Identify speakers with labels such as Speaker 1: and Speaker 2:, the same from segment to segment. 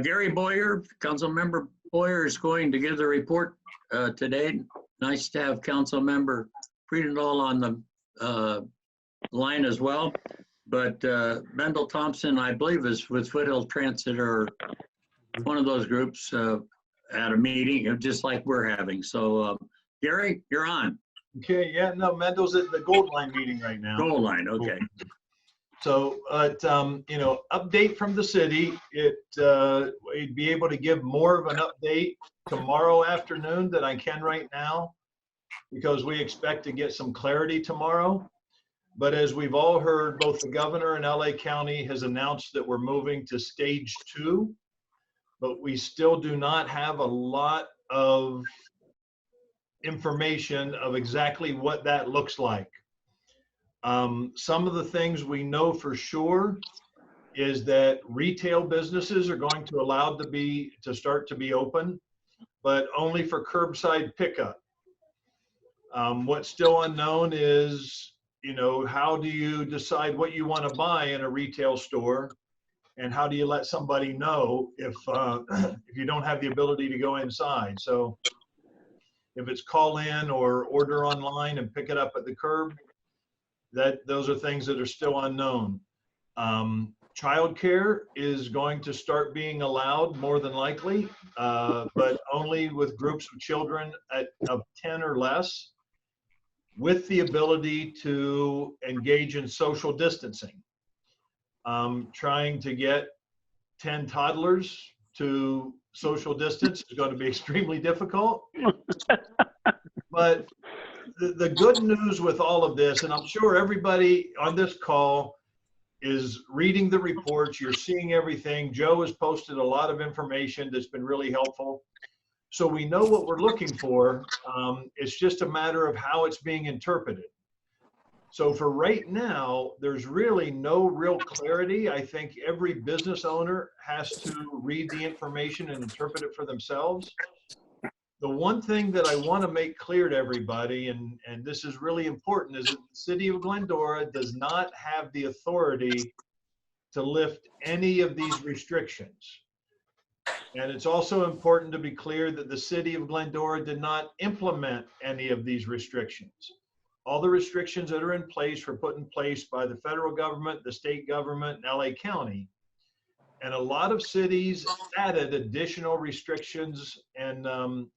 Speaker 1: Gary Boyer, Councilmember Boyer is going to give the report today. Nice to have Councilmember Prideofthefoothillsstrong on the line as well. But Mendel Thompson, I believe, is with Foothill Transit or one of those groups at a meeting, just like we're having. So Gary, you're on.
Speaker 2: Okay, yeah, no, Mendel's at the Gold Line meeting right now.
Speaker 1: Gold Line, okay.
Speaker 2: So, you know, update from the city. We'd be able to give more of an update tomorrow afternoon than I can right now, because we expect to get some clarity tomorrow. But as we've all heard, both the governor and LA County has announced that we're moving to stage 2, but we still do not have a lot of information of exactly what that looks like. Some of the things we know for sure is that retail businesses are going to start to be open, but only for curbside pickup. What's still unknown is, you know, how do you decide what you want to buy in a retail store, and how do you let somebody know if you don't have the ability to go inside? So if it's call in or order online and pick it up at the curb, those are things that are still unknown. Childcare is going to start being allowed more than likely, but only with groups of children of 10 or less, with the ability to engage in social distancing. Trying to get 10 toddlers to social distance is going to be extremely difficult. But the good news with all of this, and I'm sure everybody on this call is reading the reports, you're seeing everything. Joe has posted a lot of information that's been really helpful. So we know what we're looking for. It's just a matter of how it's being interpreted. So for right now, there's really no real clarity. I think every business owner has to read the information and interpret it for themselves. The one thing that I want to make clear to everybody, and this is really important, is that the city of Glendora does not have the authority to lift any of these restrictions. And it's also important to be clear that the city of Glendora did not implement any of these restrictions. All the restrictions that are in place were put in place by the federal government, the state government, and LA County. And a lot of cities added additional restrictions and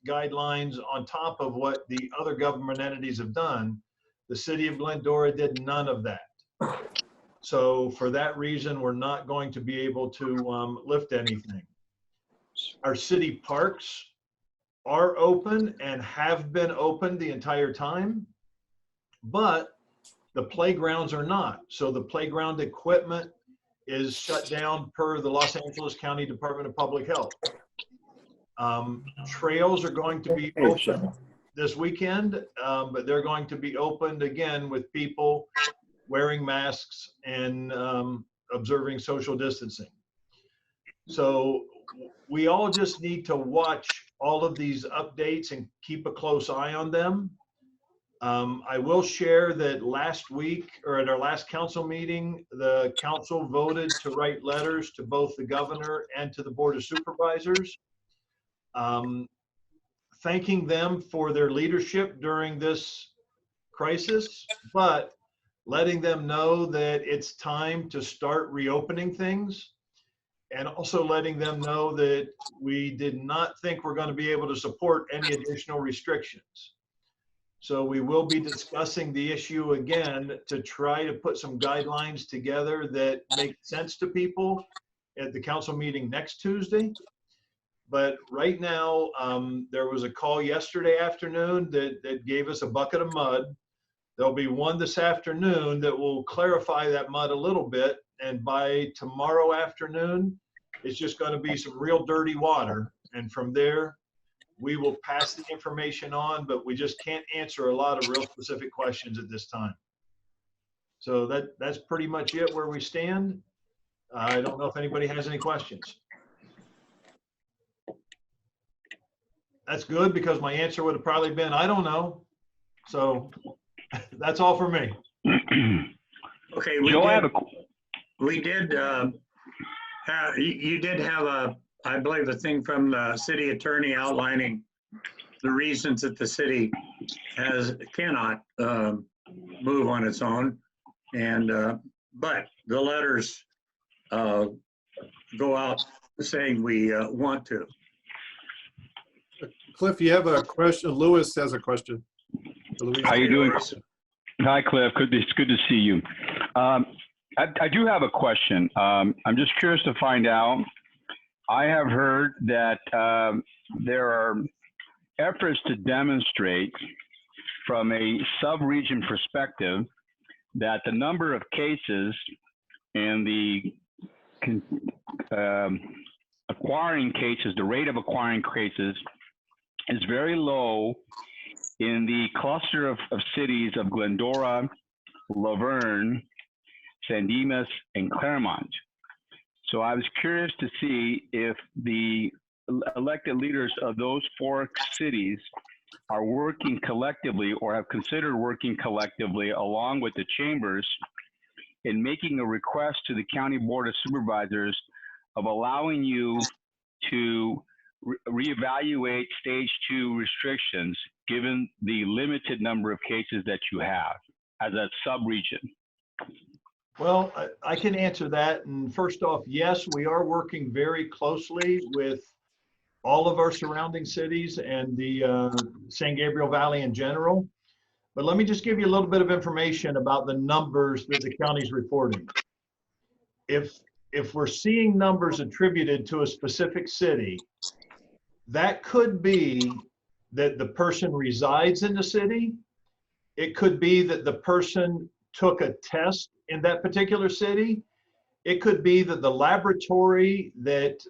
Speaker 2: guidelines on top of what the other government entities have done. The city of Glendora did none of that. So for that reason, we're not going to be able to lift anything. Our city parks are open and have been open the entire time, but the playgrounds are not. So the playground equipment is shut down per the Los Angeles County Department of Public Health. Trails are going to be open this weekend, but they're going to be opened again with people wearing masks and observing social distancing. So we all just need to watch all of these updates and keep a close eye on them. I will share that last week, or at our last council meeting, the council voted to write letters to both the governor and to the Board of Supervisors, thanking them for their leadership during this crisis, but letting them know that it's time to start reopening things, and also letting them know that we did not think we're going to be able to support any additional restrictions. So we will be discussing the issue again to try to put some guidelines together that make sense to people at the council meeting next Tuesday. But right now, there was a call yesterday afternoon that gave us a bucket of mud. There'll be one this afternoon that will clarify that mud a little bit. And by tomorrow afternoon, it's just going to be some real dirty water. And from there, we will pass the information on, but we just can't answer a lot of real specific questions at this time. So that's pretty much it where we stand. I don't know if anybody has any questions. That's good, because my answer would have probably been, I don't know. So that's all for me.
Speaker 1: Okay, you did have I believe the thing from the city attorney outlining the reasons that the city cannot move on its own. And, but the letters go out saying we want to.
Speaker 3: Cliff, you have a question. Lewis has a question.
Speaker 4: How you doing? Hi, Cliff. It's good to see you. I do have a question. I'm just curious to find out. I have heard that there are efforts to demonstrate from a sub-region perspective that the number of cases and the acquiring cases, the rate of acquiring cases is very low in the cluster of cities of Glendora, Laverne, San Dimas, and Claremont. So I was curious to see if the elected leaders of those 4 cities are working collectively or have considered working collectively along with the chambers in making a request to the County Board of Supervisors of allowing you to reevaluate stage 2 restrictions given the limited number of cases that you have as a sub-region.
Speaker 2: Well, I can answer that. And first off, yes, we are working very closely with all of our surrounding cities and the San Gabriel Valley in general. But let me just give you a little bit of information about the numbers that the county's reporting. If we're seeing numbers attributed to a specific city, that could be that the person resides in the city. It could be that the person took a test in that particular city. It could be that the laboratory that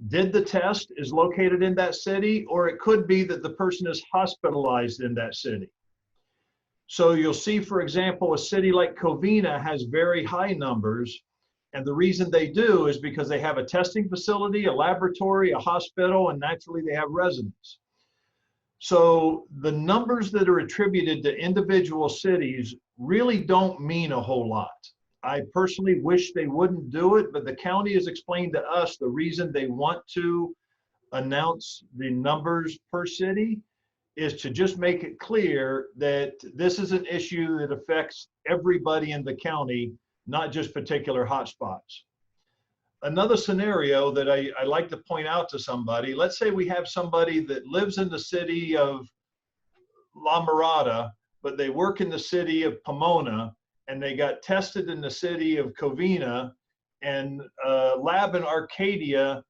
Speaker 2: did the test is located in that city, or it could be that the person is hospitalized in that city. So you'll see, for example, a city like Covina has very high numbers. And the reason they do is because they have a testing facility, a laboratory, a hospital, and naturally they have residents. So the numbers that are attributed to individual cities really don't mean a whole lot. I personally wish they wouldn't do it, but the county has explained to us the reason they want to announce the numbers per city is to just make it clear that this is an issue that affects everybody in the county, not just particular hotspots. Another scenario that I like to point out to somebody, let's say we have somebody that lives in the city of La Mirada, but they work in the city of Pomona, and they got tested in the city of Covina, and lab in Arcadia,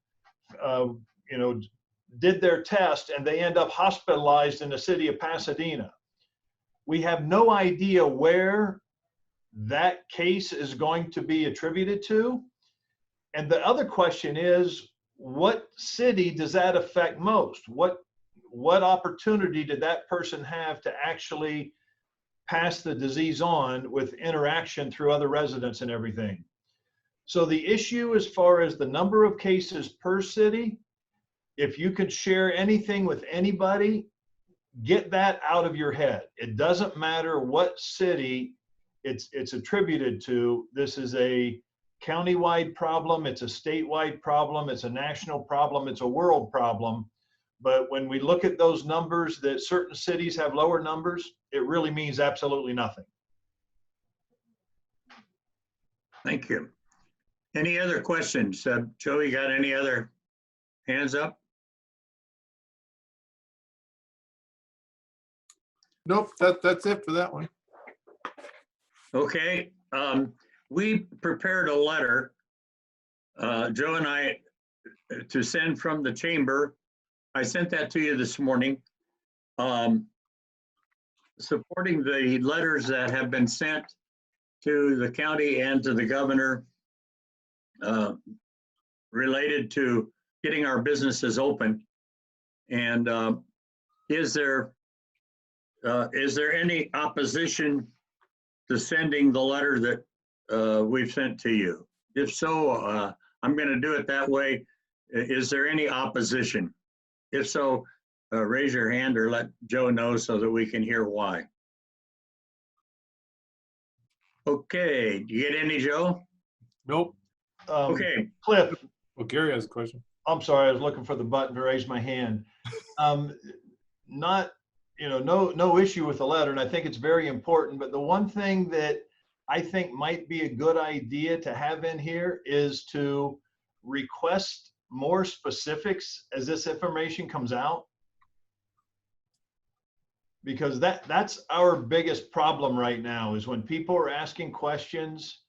Speaker 2: did their test, and they end up hospitalized in the city of Pasadena. We have no idea where that case is going to be attributed to. And the other question is, what city does that affect most? What opportunity did that person have to actually pass the disease on with interaction through other residents and everything? So the issue as far as the number of cases per city, if you could share anything with anybody, get that out of your head. It doesn't matter what city it's attributed to. This is a countywide problem, it's a statewide problem, it's a national problem, it's a world problem. But when we look at those numbers that certain cities have lower numbers, it really means absolutely nothing.
Speaker 1: Thank you. Any other questions? Joe, you got any other hands up?
Speaker 3: Nope, that's it for that one.
Speaker 1: Okay. We prepared a letter, Joe and I, to send from the chamber. I sent that to you this morning, supporting the letters that have been sent to the county and to the governor related to getting our businesses open. And is there any opposition to sending the letter that we've sent to you? If so, I'm going to do it that way. Is there any opposition? If so, raise your hand or let Joe know so that we can hear why. Okay, do you get any, Joe?
Speaker 3: Nope.
Speaker 1: Okay.
Speaker 2: Cliff,
Speaker 3: Well, Gary has a question.
Speaker 2: I'm sorry, I was looking for the button to raise my hand. Not, no issue with the letter, and I think it's very important, but the one thing that I think might be a good idea to have in here is to request more specifics as this information comes out. Because that's our biggest problem right now, is when people are asking questions,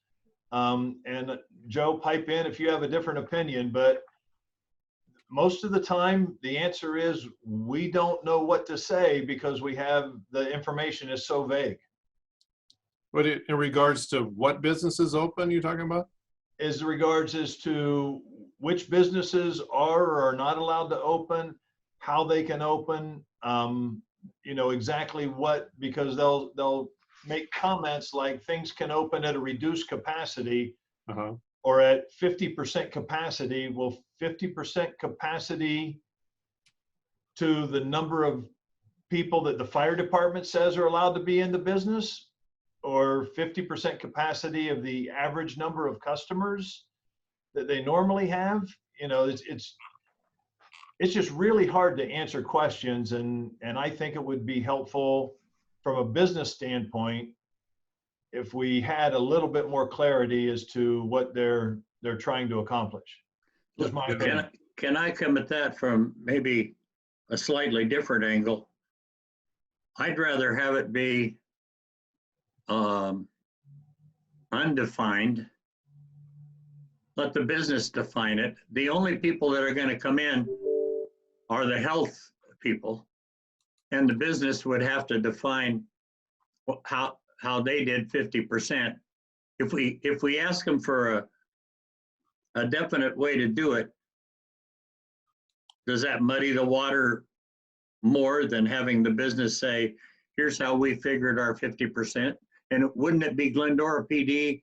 Speaker 2: and Joe, pipe in if you have a different opinion, but most of the time the answer is we don't know what to say because the information is so vague.
Speaker 3: But in regards to what businesses open, you talking about?
Speaker 2: As to which businesses are or are not allowed to open, how they can open, exactly what, because they'll make comments like things can open at a reduced capacity or at 50% capacity. Well, 50% capacity to the number of people that the fire department says are allowed to be in the business, or 50% capacity of the average number of customers that they normally have. It's just really hard to answer questions, and I think it would be helpful from a business standpoint if we had a little bit more clarity as to what they're trying to accomplish. Just my opinion.
Speaker 1: Can I come at that from maybe a slightly different angle? I'd rather have it be undefined. Let the business define it. The only people that are going to come in are the health people, and the business would have to define how they did 50%. If we ask them for a definite way to do it, does that muddy the water more than having the business say, here's how we figured our 50%? And wouldn't it be Glendora PD?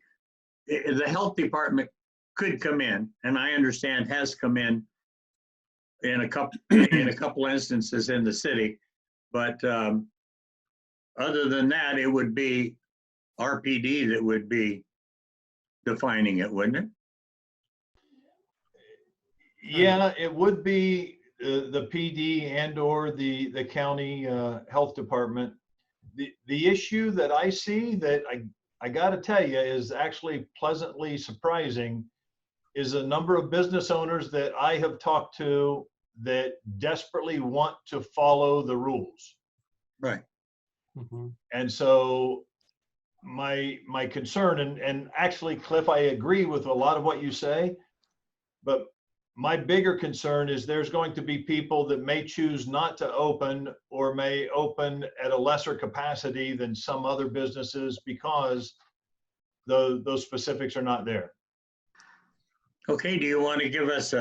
Speaker 1: The health department could come in, and I understand has come in a couple instances in the city, but other than that, it would be RPD that would be defining it, wouldn't it?
Speaker 2: Yeah, it would be the PD and or the county health department. The issue that I see that I got to tell you is actually pleasantly surprising is a number of business owners that I have talked to that desperately want to follow the rules.
Speaker 1: Right.
Speaker 2: And so my concern, and actually, Cliff, I agree with a lot of what you say, but my bigger concern is there's going to be people that may choose not to open or may open at a lesser capacity than some other businesses because those specifics are not there.
Speaker 1: Okay, do you want to give us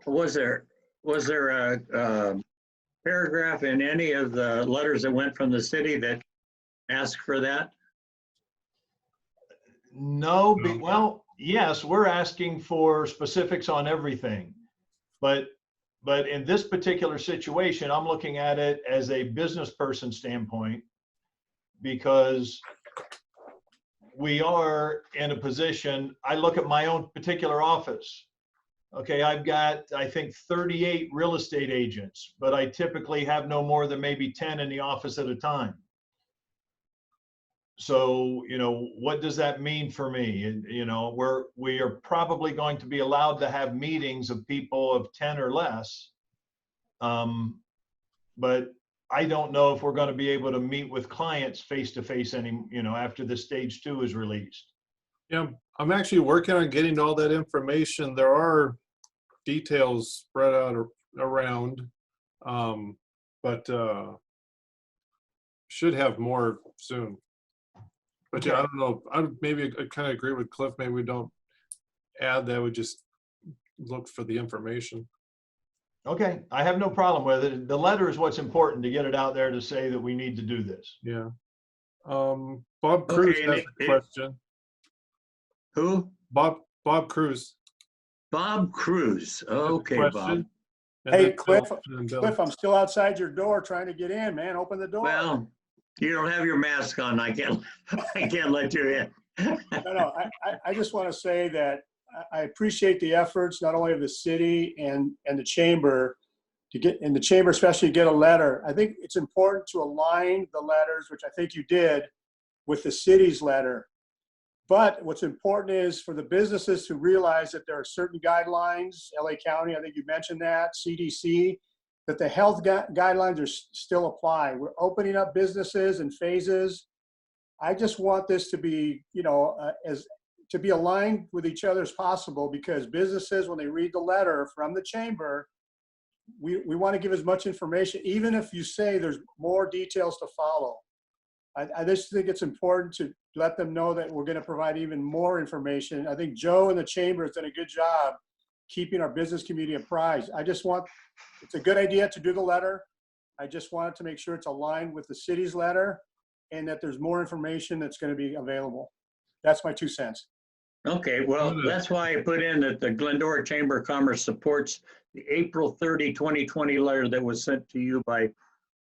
Speaker 1: was there a paragraph in any of the letters that went from the city that asked for that?
Speaker 2: No, well, yes, we're asking for specifics on everything, but in this particular situation, I'm looking at it as a business person standpoint, because we are in a position. I look at my own particular office. Okay, I've got, I think, 38 real estate agents, but I typically have no more than maybe 10 in the office at a time. So, what does that mean for me? We are probably going to be allowed to have meetings of people of 10 or less. But I don't know if we're going to be able to meet with clients face to face after the stage 2 is released.
Speaker 3: Yeah, I'm actually working on getting all that information. There are details spread out around, but should have more soon. But yeah, I don't know. I kind of agree with Cliff. Maybe we don't add that. We just look for the information.
Speaker 2: Okay, I have no problem with it. The letter is what's important, to get it out there to say that we need to do this.
Speaker 3: Yeah. Bob Cruz has a question.
Speaker 1: Who?
Speaker 3: Bob Cruz.
Speaker 1: Bob Cruz. Okay, Bob.
Speaker 5: Hey, Cliff, I'm still outside your door trying to get in, man. Open the door.
Speaker 1: Well, you don't have your mask on. I can't let you in.
Speaker 5: No, I just want to say that I appreciate the efforts, not only of the city and the chamber, to get in the chamber, especially to get a letter. I think it's important to align the letters, which I think you did, with the city's letter. But what's important is for the businesses to realize that there are certain guidelines, LA County, I think you mentioned that, CDC, that the health guidelines are still apply. We're opening up businesses in phases. I just want this to be, to be aligned with each other as possible, because businesses, when they read the letter from the chamber, we want to give as much information, even if you say there's more details to follow. I just think it's important to let them know that we're going to provide even more information. I think Joe and the chamber has done a good job keeping our business community apprised. It's a good idea to do the letter. I just wanted to make sure it's aligned with the city's letter and that there's more information that's going to be available. That's my 2 cents.
Speaker 1: Okay, well, that's why I put in that the Glendora Chamber of Commerce supports the April 30, 2020 letter that was sent to you by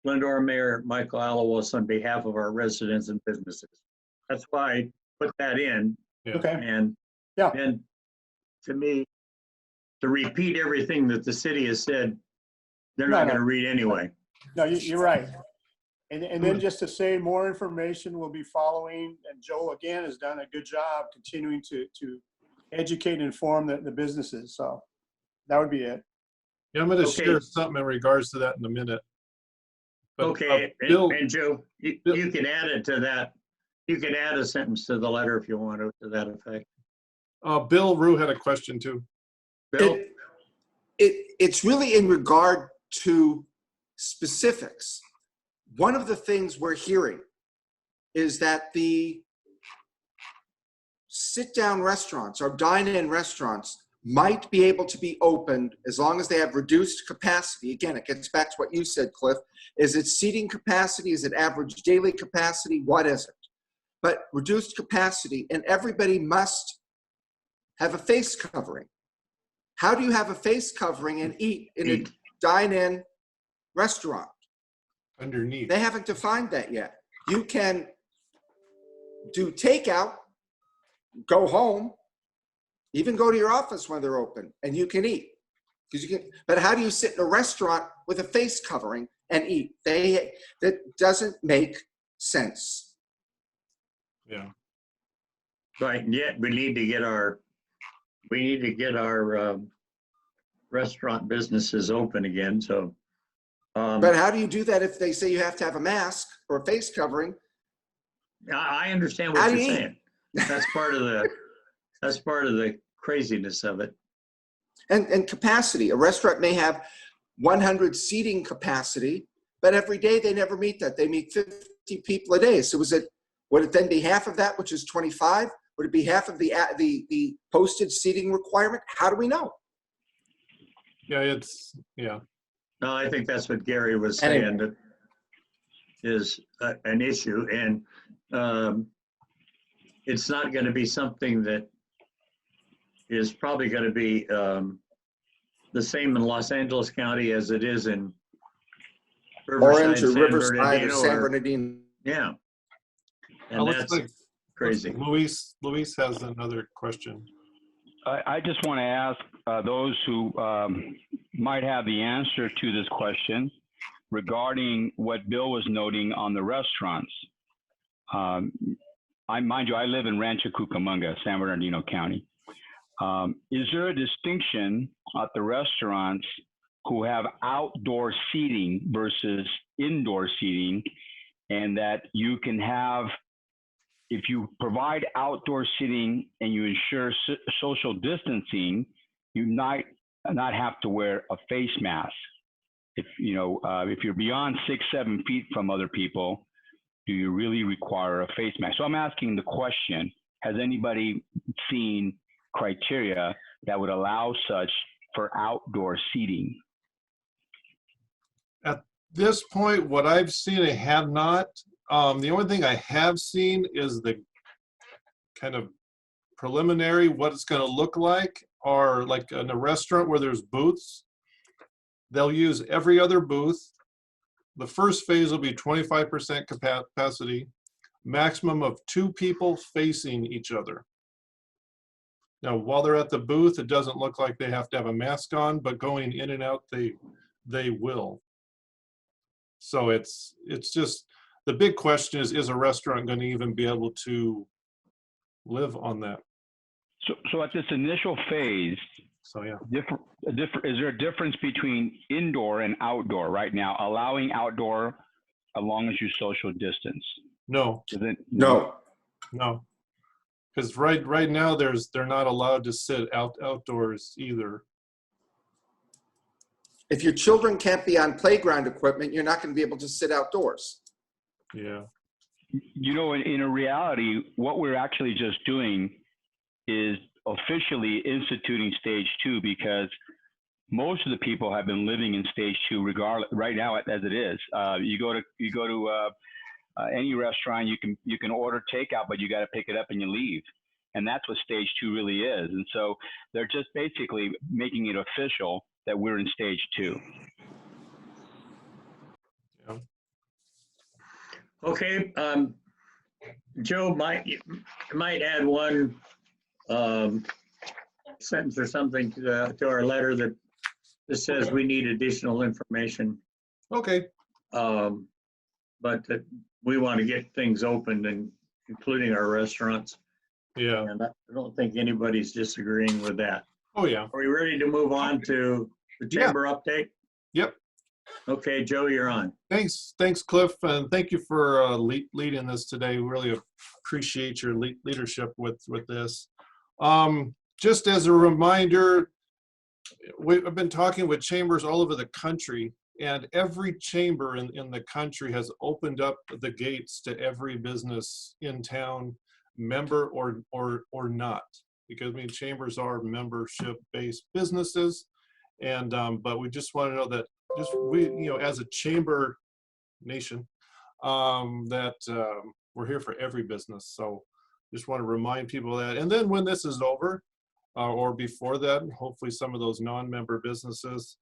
Speaker 1: Glendora Mayor Michael Alawas on behalf of our residents and businesses. That's why I put that in.
Speaker 3: Yeah.
Speaker 5: Okay.
Speaker 1: And to me, to repeat everything that the city has said, they're not going to read anyway.
Speaker 5: No, you're right. And then just to say more information will be following, and Joe again has done a good job continuing to educate and inform the businesses. So that would be it.
Speaker 3: Yeah, I'm going to share something in regards to that in a minute. But,
Speaker 1: okay,
Speaker 3: Bill,
Speaker 1: and Joe, you can add it to that. You can add a sentence to the letter if you want to that effect.
Speaker 3: Bill Rue had a question too.
Speaker 1: Bill?
Speaker 6: It's really in regard to specifics. One of the things we're hearing is that the sit-down restaurants or dine-in restaurants might be able to be opened as long as they have reduced capacity. Again, it gets back to what you said, Cliff. Is it seating capacity? Is it average daily capacity? What is it? But reduced capacity, and everybody must have a face covering. How do you have a face covering and eat in a dine-in restaurant?
Speaker 3: Underneath.
Speaker 6: They haven't defined that yet. You can do takeout, go home, even go to your office when they're open, and you can eat. But how do you sit in a restaurant with a face covering and eat? That doesn't make sense.
Speaker 3: Yeah.
Speaker 1: Right, and yet we need to get our restaurant businesses open again. So,
Speaker 6: but how do you do that if they say you have to have a mask or a face covering?
Speaker 1: I understand what you're saying. That's part of the craziness of it.
Speaker 6: And capacity. A restaurant may have 100 seating capacity, but every day they never meet that. They meet 50 people a day. So would it then be half of that, which is 25? Would it be half of the posted seating requirement? How do we know?
Speaker 3: Yeah,
Speaker 1: No, I think that's what Gary was saying, that is an issue. And it's not going to be something that is probably going to be the same in Los Angeles County as it is in Riverside,
Speaker 6: Orange or
Speaker 1: San
Speaker 6: Riverside or
Speaker 1: Bernardino,
Speaker 6: San Bernardino.
Speaker 1: Yeah. And that's crazy.
Speaker 3: Luis has another question.
Speaker 4: I just want to ask those who might have the answer to this question regarding what Bill was noting on the restaurants. Mind you, I live in Rancho Cucamonga, San Bernardino County. Is there a distinction at the restaurants who have outdoor seating versus indoor seating, and that you can have, if you provide outdoor seating and you ensure social distancing, you might not have to wear a face mask? If you're beyond 6-7 feet from other people, do you really require a face mask? So I'm asking the question, has anybody seen criteria that would allow such for outdoor seating?
Speaker 3: At this point, what I've seen, I have not. The only thing I have seen is the kind of preliminary, what it's going to look like, or like in a restaurant where there's booths, they'll use every other booth. The first phase will be 25% capacity, maximum of 2 people facing each other. Now, while they're at the booth, it doesn't look like they have to have a mask on, but going in and out, they will. So it's just, the big question is a restaurant going to even be able to live on that?
Speaker 4: So at this initial phase,
Speaker 3: So yeah.
Speaker 4: is there a difference between indoor and outdoor right now, allowing outdoor as long as you social distance?
Speaker 3: No,
Speaker 6: No.
Speaker 3: no. Because right now they're not allowed to sit outdoors either.
Speaker 6: If your children can't be on playground equipment, you're not going to be able to sit outdoors.
Speaker 3: Yeah.
Speaker 4: You know, in a reality, what we're actually just doing is officially instituting stage 2, because most of the people have been living in stage 2 regardless right now as it is. You go to any restaurant, you can order takeout, but you got to pick it up and you leave. And that's what stage 2 really is. And so they're just basically making it official that we're in stage 2.
Speaker 3: Yeah.
Speaker 1: Okay, Joe might add one sentence or something to our letter that says we need additional information.
Speaker 3: Okay.
Speaker 1: But that we want to get things opened, and including our restaurants.
Speaker 3: Yeah.
Speaker 1: And I don't think anybody's disagreeing with that.
Speaker 3: Oh yeah.
Speaker 1: Are we ready to move on to the chamber update?
Speaker 3: Yep.
Speaker 1: Okay, Joe, you're on.
Speaker 3: Thanks, Cliff, and thank you for leading this today. We really appreciate your leadership with this. Just as a reminder, I've been talking with chambers all over the country, and every chamber in the country has opened up the gates to every business in town, member or not, because I mean chambers are membership-based businesses, and but we just want to know that we as a chamber nation that we're here for every business. So just want to remind people of that. And then when this is over, or before that, hopefully some of those non-member businesses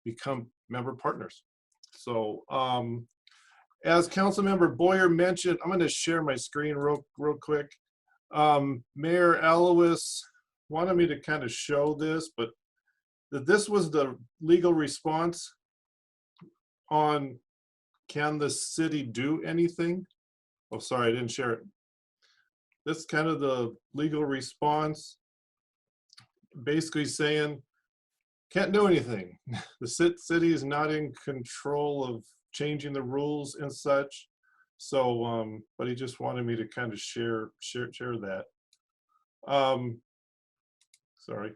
Speaker 3: become member partners. So as Councilmember Boyer mentioned, I'm going to share my screen real quick. Mayor Alois wanted me to kind of show this, but this was the legal response on, can the city do anything? Oh, sorry, I didn't share it. This is kind of the legal response, basically saying, can't do anything. The city is not in control of changing the rules and such. So, but he just wanted me to kind of share that. Sorry.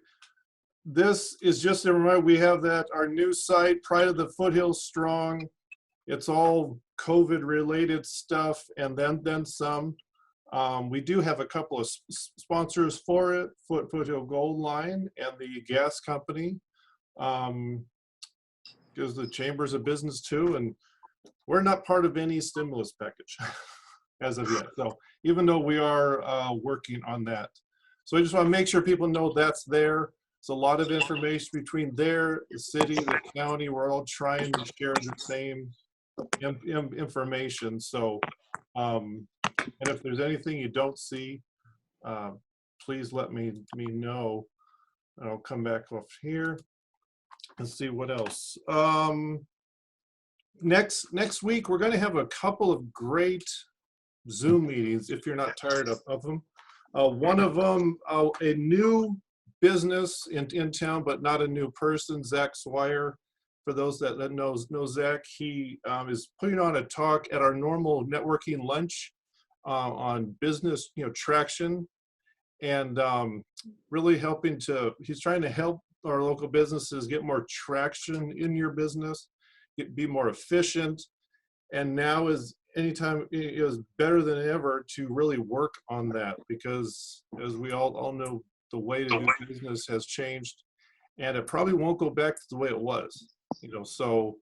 Speaker 3: This is just a reminder, we have that, our new site, Prideofthefoothillsstrong. It's all COVID related stuff and then some. We do have a couple of sponsors for it, Foothill Gold Line and the gas company, because the chamber's a business too, and we're not part of any stimulus package as of yet. So even though we are working on that. So I just want to make sure people know that's there. It's a lot of information between there, the city, the county. We're all trying to share the same information. So, and if there's anything you don't see, please let me know. And I'll come back off here and see what else. Next week, we're going to have a couple of great Zoom meetings if you're not tired of them. One of them, a new business in town, but not a new person, Zach Swire. For those that know Zach, he is putting on a talk at our normal networking lunch on business, traction, and really he's trying to help our local businesses get more traction in your business, be more efficient, and now is better than ever to really work on that, because as we all know, the way to do business has changed, and it probably won't go back to the way it was. So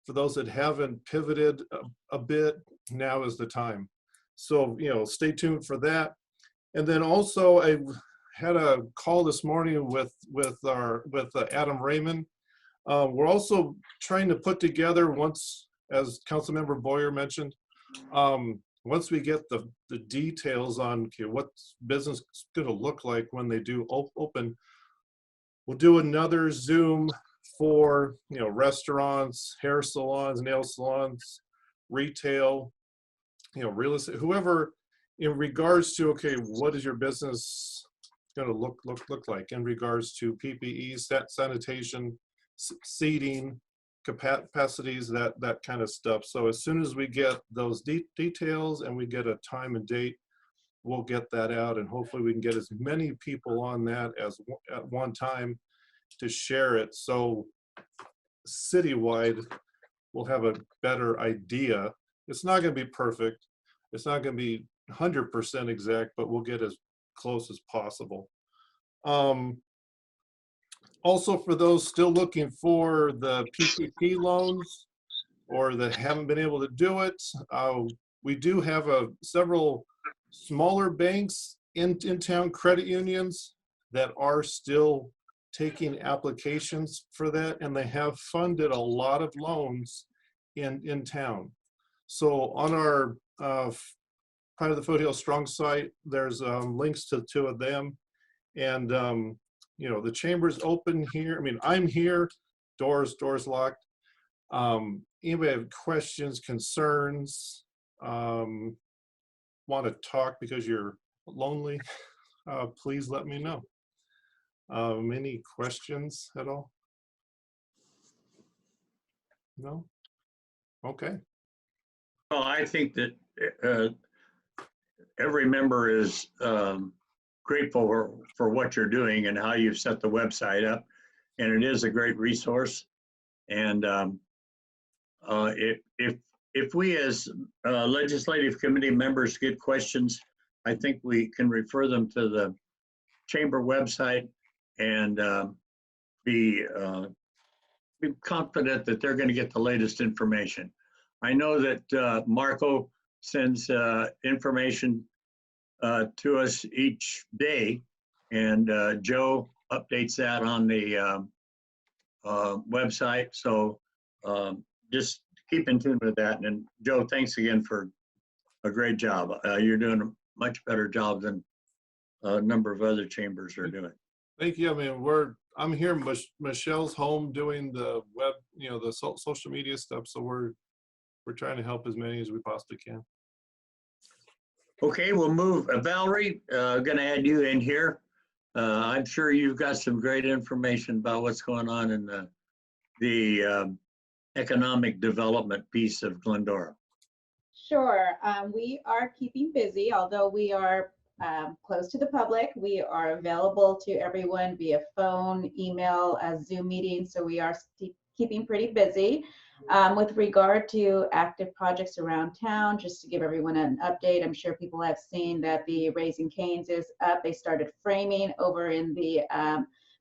Speaker 3: for those that haven't pivoted a bit, now is the time. So stay tuned for that. And then also I had a call this morning with Adam Raymond. We're also trying to put together, once, as Councilmember Boyer mentioned, once we get the details on, okay, what business is going to look like when they do open, we'll do another Zoom for, you know, restaurants, hair salons, nail salons, retail, you know, real estate, whoever, in regards to, okay, what is your business going to look like in regards to PPE, sanitation, seating, capacities, that kind of stuff. So as soon as we get those details and we get a time and date, we'll get that out, and hopefully we can get as many people on that as at one time to share it. So citywide, we'll have a better idea. It's not going to be perfect. It's not going to be 100% exact, but we'll get as close as possible. Also, for those still looking for the PPP loans or that haven't been able to do it, we do have several smaller banks in town, credit unions, that are still taking applications for that, and they have funded a lot of loans in town. So on our Pride of the Foothillsstrong site, there's links to 2 of them. And you know, the chamber's open here. I mean, I'm here, doors locked. Anybody have questions, concerns, want to talk because you're lonely, please let me know. Any questions at all? No? Okay.
Speaker 1: Well, I think that every member is grateful for what you're doing and how you've set the website up. And it is a great resource. And if we as legislative committee members get questions, I think we can refer them to the chamber website and be confident that they're going to get the latest information. I know that Marco sends information to us each day, and Joe updates that on the website. So just keep in tune with that. And Joe, thanks again for a great job. You're doing a much better job than a number of other chambers are doing.
Speaker 3: Thank you. I mean, I'm here. Michelle's home doing the web, you know, the social media stuff. So we're trying to help as many as we possibly can.
Speaker 1: Okay, we'll move. Valerie, going to add you in here. I'm sure you've got some great information about what's going on in the economic development piece of Glendora.
Speaker 7: Sure. We are keeping busy, although we are closed to the public. We are available to everyone via phone, email, Zoom meetings. So we are keeping pretty busy. With regard to active projects around town, just to give everyone an update, I'm sure people have seen that the Raising Cane's is up. They started framing over in the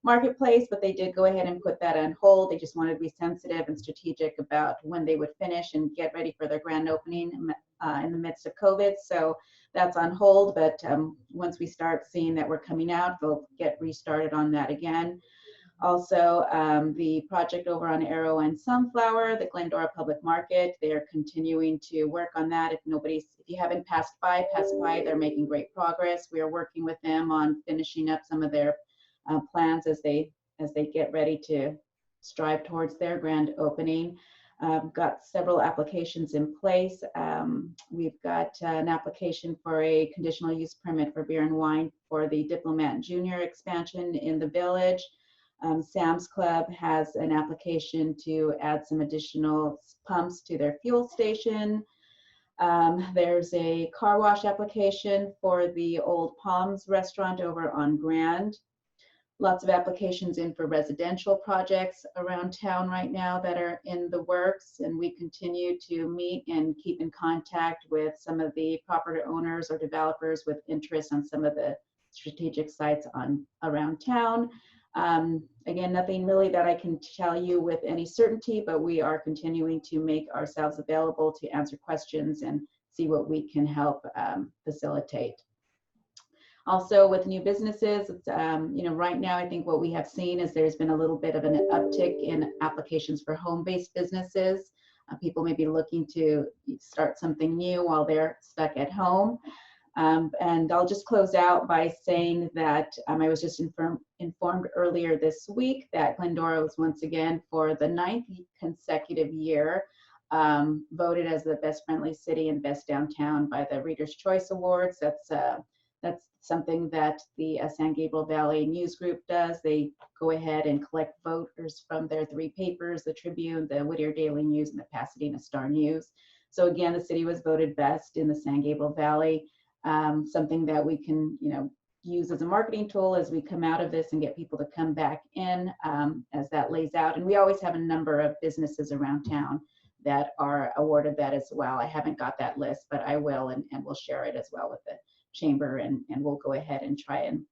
Speaker 7: marketplace, but they did go ahead and put that on hold. They just wanted to be sensitive and strategic about when they would finish and get ready for their grand opening in the midst of COVID. So that's on hold, but once we start seeing that we're coming out, they'll get restarted on that again. Also, the project over on Arrow and Sunflower, the Glendora Public Market, they are continuing to work on that. If you haven't passed by, pass by. They're making great progress. We are working with them on finishing up some of their plans as they get ready to strive towards their grand opening. Got several applications in place. We've got an application for a conditional use permit for beer and wine for the Diplomat Junior expansion in the village. Sam's Club has an application to add some additional pumps to their fuel station. There's a car wash application for the Old Palms restaurant over on Grand. Lots of applications in for residential projects around town right now that are in the works, and we continue to meet and keep in contact with some of the property owners or developers with interest on some of the strategic sites around town. Again, nothing really that I can tell you with any certainty, but we are continuing to make ourselves available to answer questions and see what we can help facilitate. Also with new businesses, it's, right now I think what we have seen is there's been a little bit of an uptick in applications for home-based businesses. People may be looking to start something new while they're stuck at home. And I'll just close out by saying that I was just informed earlier this week that Glendora was once again, for the 9th consecutive year, voted as the best friendly city and best downtown by the Reader's Choice Awards. That's something that the San Gabriel Valley News Group does. They go ahead and collect voters from their 3 papers, the Tribune, the Whittier Daily News, and the Pasadena Star News. So again, the city was voted best in the San Gabriel Valley. Something that we can, use as a marketing tool as we come out of this and get people to come back in, as that lays out. And we always have a number of businesses around town that are awarded that as well. I haven't got that list, but I will, and we'll share it as well with the chamber, and we'll go ahead and try and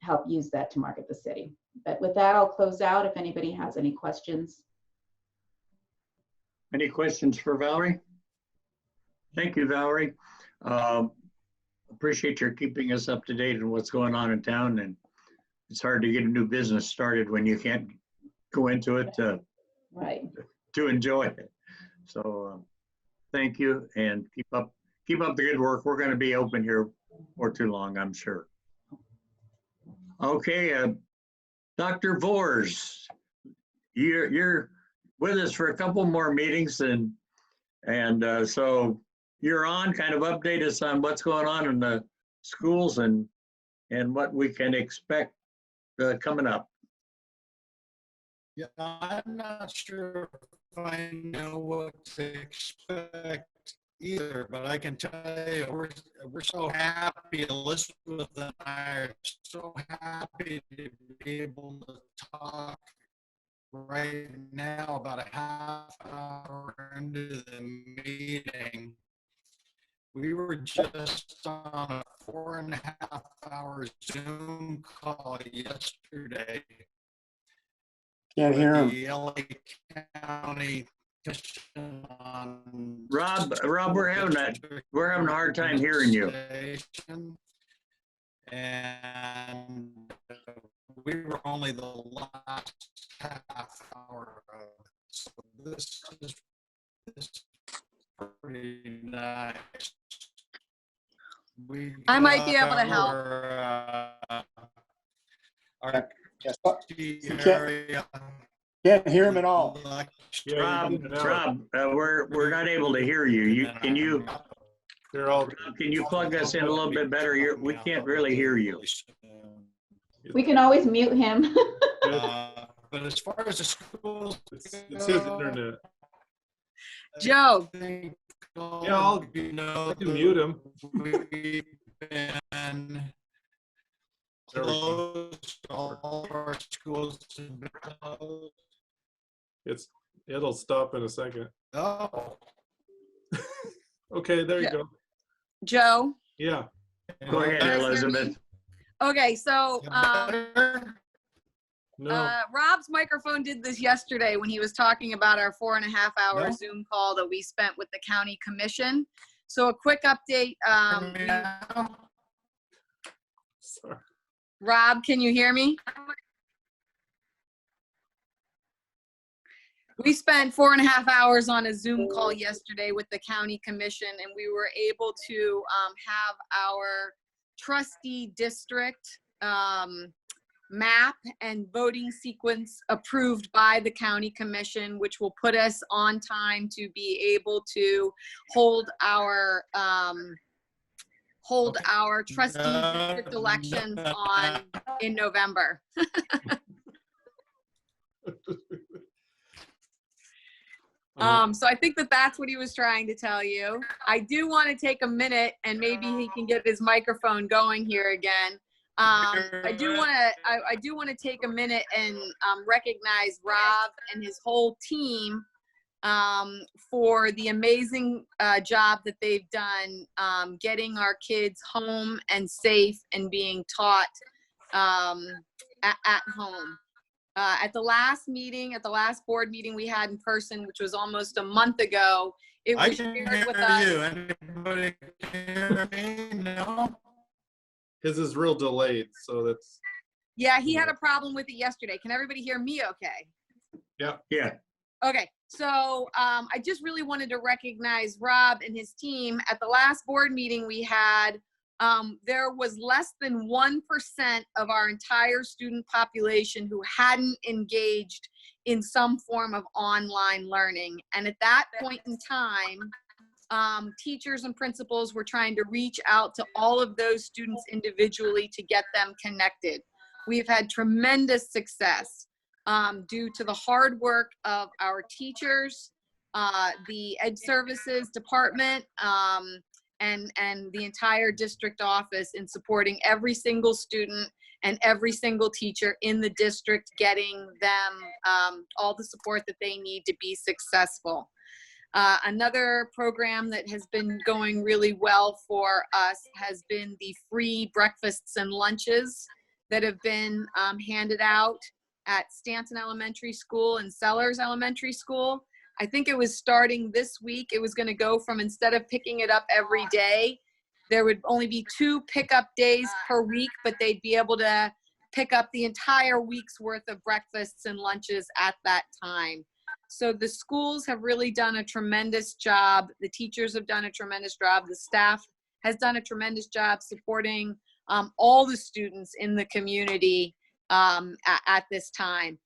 Speaker 7: help use that to market the city. But with that, I'll close out if anybody has any questions.
Speaker 1: Any questions for Valerie? Thank you, Valerie. Appreciate your keeping us up to date on what's going on in town, and it's hard to get a new business started when you can't go into it
Speaker 7: Right.
Speaker 1: to enjoy it. So thank you, and keep up the good work. We're going to be open here for too long, I'm sure. Okay, Dr. Vors, you're with us for a couple more meetings, and so you're on. Kind of update us on what's going on in the schools and what we can expect coming up.
Speaker 8: Yeah, I'm not sure if I know what to expect either, but I can tell you we're so happy. Elizabeth and I are so happy to be able to talk right now, about a half hour into the meeting. We were just on a 4.5-hour Zoom call yesterday.
Speaker 5: Can't hear him.
Speaker 8: The LA County Commission on
Speaker 1: Rob, we're having a hard time hearing you.
Speaker 8: And we were only the last half hour of it. So this is pretty nice.
Speaker 9: I might be able to help.
Speaker 8: Our
Speaker 5: Yes.
Speaker 8: area.
Speaker 5: Can't hear him at all.
Speaker 1: Rob, we're not able to hear you. Can you plug us in a little bit better? We can't really hear you.
Speaker 7: We can always mute him.
Speaker 8: But as far as the schools,
Speaker 3: It's his internet.
Speaker 9: Joe.
Speaker 3: Yeah, I can mute him.
Speaker 8: We've been closed. All of our schools have been closed.
Speaker 3: It'll stop in a second.
Speaker 8: Oh.
Speaker 3: Okay, there you go.
Speaker 9: Joe.
Speaker 3: Yeah.
Speaker 1: Go ahead, Elizabeth.
Speaker 9: Okay, so
Speaker 3: No.
Speaker 9: Rob's microphone did this yesterday when he was talking about our 4.5-hour
Speaker 3: No.
Speaker 9: Zoom call that we spent with the county commission. So a quick update.
Speaker 3: Sorry.
Speaker 9: Rob, can you hear me? We spent 4.5 hours on a Zoom call yesterday with the county commission, and we were able to have our trustee district map and voting sequence approved by the county commission, which will put us on time to be able to hold our trustee district elections in November. So I think that's what he was trying to tell you. I do want to take a minute, and maybe he can get his microphone going here again. I do want to take a minute and recognize Rob and his whole team for the amazing job that they've done getting our kids home and safe and being taught at home. At the last board meeting we had in person, which was almost a month ago, it was shared with us.
Speaker 8: Anybody can hear me? No?
Speaker 3: His is real delayed, so that's.
Speaker 9: Yeah, he had a problem with it yesterday. Can everybody hear me okay?
Speaker 3: Yeah.
Speaker 1: Yeah.
Speaker 9: Okay, so I just really wanted to recognize Rob and his team. At the last board meeting we had, there was less than 1% of our entire student population who hadn't engaged in some form of online learning. And at that point in time, teachers and principals were trying to reach out to all of those students individually to get them connected. We've had tremendous success due to the hard work of our teachers, the Ed Services Department, and the entire district office in supporting every single student and every single teacher in the district, getting them all the support that they need to be successful. Another program that has been going really well for us has been the free breakfasts and lunches that have been handed out at Stanton Elementary School and Sellers Elementary School. I think it was starting this week. It was going to go from, instead of picking it up every day, there would only be 2 pickup days per week, but they'd be able to pick up the entire week's worth of breakfasts and lunches at that time. So the schools have really done a tremendous job. The teachers have done a tremendous job. The staff has done a tremendous job supporting all the students in the community at this time.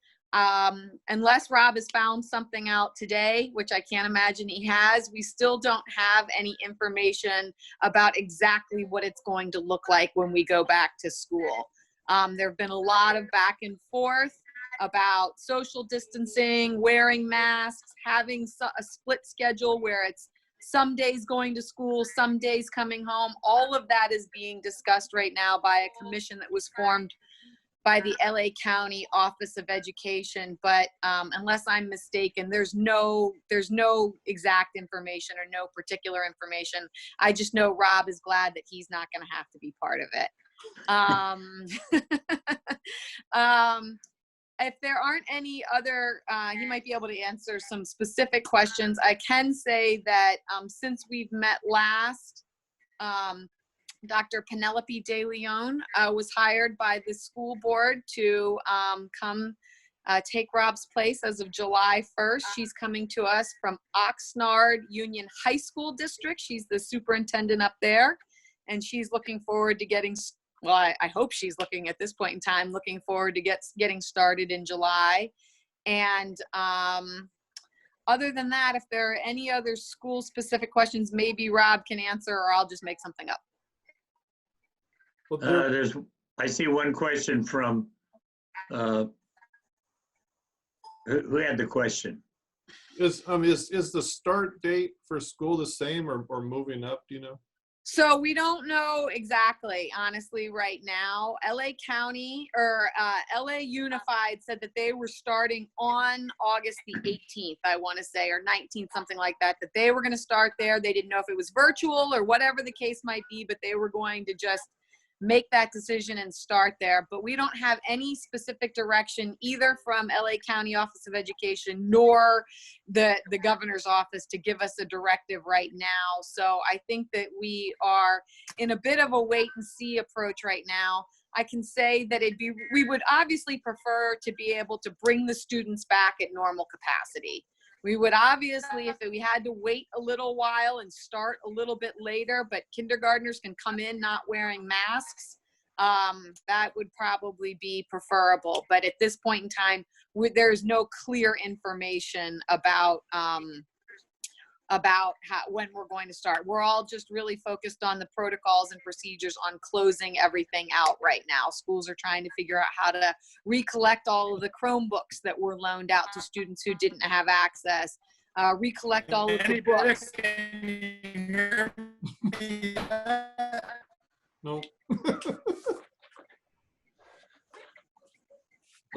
Speaker 9: Unless Rob has found something out today, which I can't imagine he has, we still don't have any information about exactly what it's going to look like when we go back to school. There have been a lot of back and forth about social distancing, wearing masks, having a split schedule where it's some days going to school, some days coming home. All of that is being discussed right now by a commission that was formed by the LA County Office of Education. But unless I'm mistaken, there's no exact information or no particular information. I just know Rob is glad that he's not going to have to be part of it. If there aren't any other, he might be able to answer some specific questions. I can say that since we've met last, Dr. Penelope De Leon was hired by the school board to come take Rob's place as of July 1st. She's coming to us from Oxnard Union High School District. She's the superintendent up there, and she's looking forward to getting, well, I hope she's looking at this point in time, looking forward to getting started in July. And other than that, if there are any other school specific questions, maybe Rob can answer, or I'll just make something up.
Speaker 1: I see one question from, who had the question?
Speaker 3: Is the start date for school the same or moving up, do you know?
Speaker 9: So we don't know exactly, honestly, right now. LA County or LA Unified said that they were starting on August the 18th, I want to say, or 19th, something like that, that they were going to start there. They didn't know if it was virtual or whatever the case might be, but they were going to just make that decision and start there. But we don't have any specific direction either from LA County Office of Education nor the governor's office to give us a directive right now. So I think that we are in a bit of a wait and see approach right now. I can say that we would obviously prefer to be able to bring the students back at normal capacity. We would obviously, if we had to wait a little while and start a little bit later, but kindergartners can come in not wearing masks, that would probably be preferable. But at this point in time, there's no clear information about when we're going to start. We're all just really focused on the protocols and procedures on closing everything out right now. Schools are trying to figure out how to recollect all of the Chromebooks that were loaned out to students who didn't have access, recollect all of the books.
Speaker 3: No.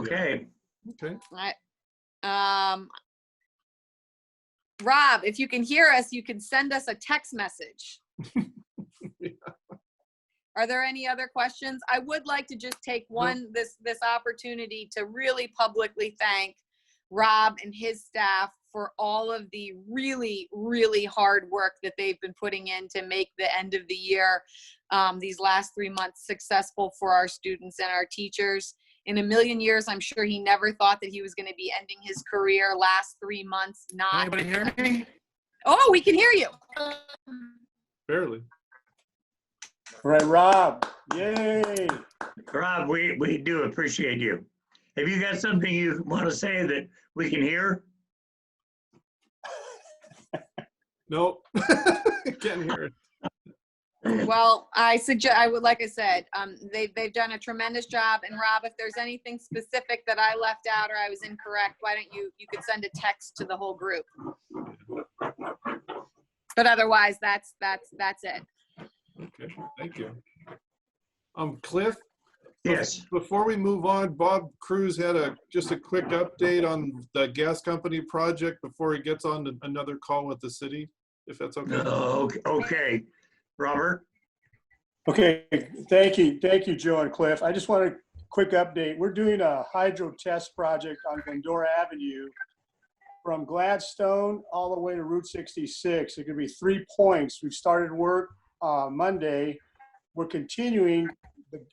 Speaker 1: Okay.
Speaker 3: Okay.
Speaker 9: Rob, if you can hear us, you can send us a text message.
Speaker 3: Yeah.
Speaker 9: Are there any other questions? I would like to just take this opportunity to really publicly thank Rob and his staff for all of the really, really hard work that they've been putting in to make the end of the year, these last 3 months, successful for our students and our teachers. in a million years, I'm sure he never thought that he was going to be ending his career last 3 months. Not.
Speaker 8: Anybody hear me?
Speaker 9: Oh, we can hear you.
Speaker 3: Barely.
Speaker 5: All right, Rob. Yay.
Speaker 1: Rob, we do appreciate you. Have you got something you want to say that we can hear?
Speaker 3: Nope. Can't hear it.
Speaker 9: Well, like I said, they've done a tremendous job. And Rob, if there's anything specific that I left out or I was incorrect, why don't you could send a text to the whole group. But otherwise, that's it.
Speaker 3: Okay, thank you. Cliff?
Speaker 1: Yes.
Speaker 3: Before we move on, Bob Cruz had just a quick update on the gas company project before he gets on to another call with the city, if that's okay.
Speaker 1: Okay. Robert?
Speaker 5: Okay, thank you, Joe and Cliff. I just want a quick update. We're doing a hydro test project on Glendora Avenue from Gladstone all the way to Route 66. It could be 3 points. We've started work Monday. We're continuing.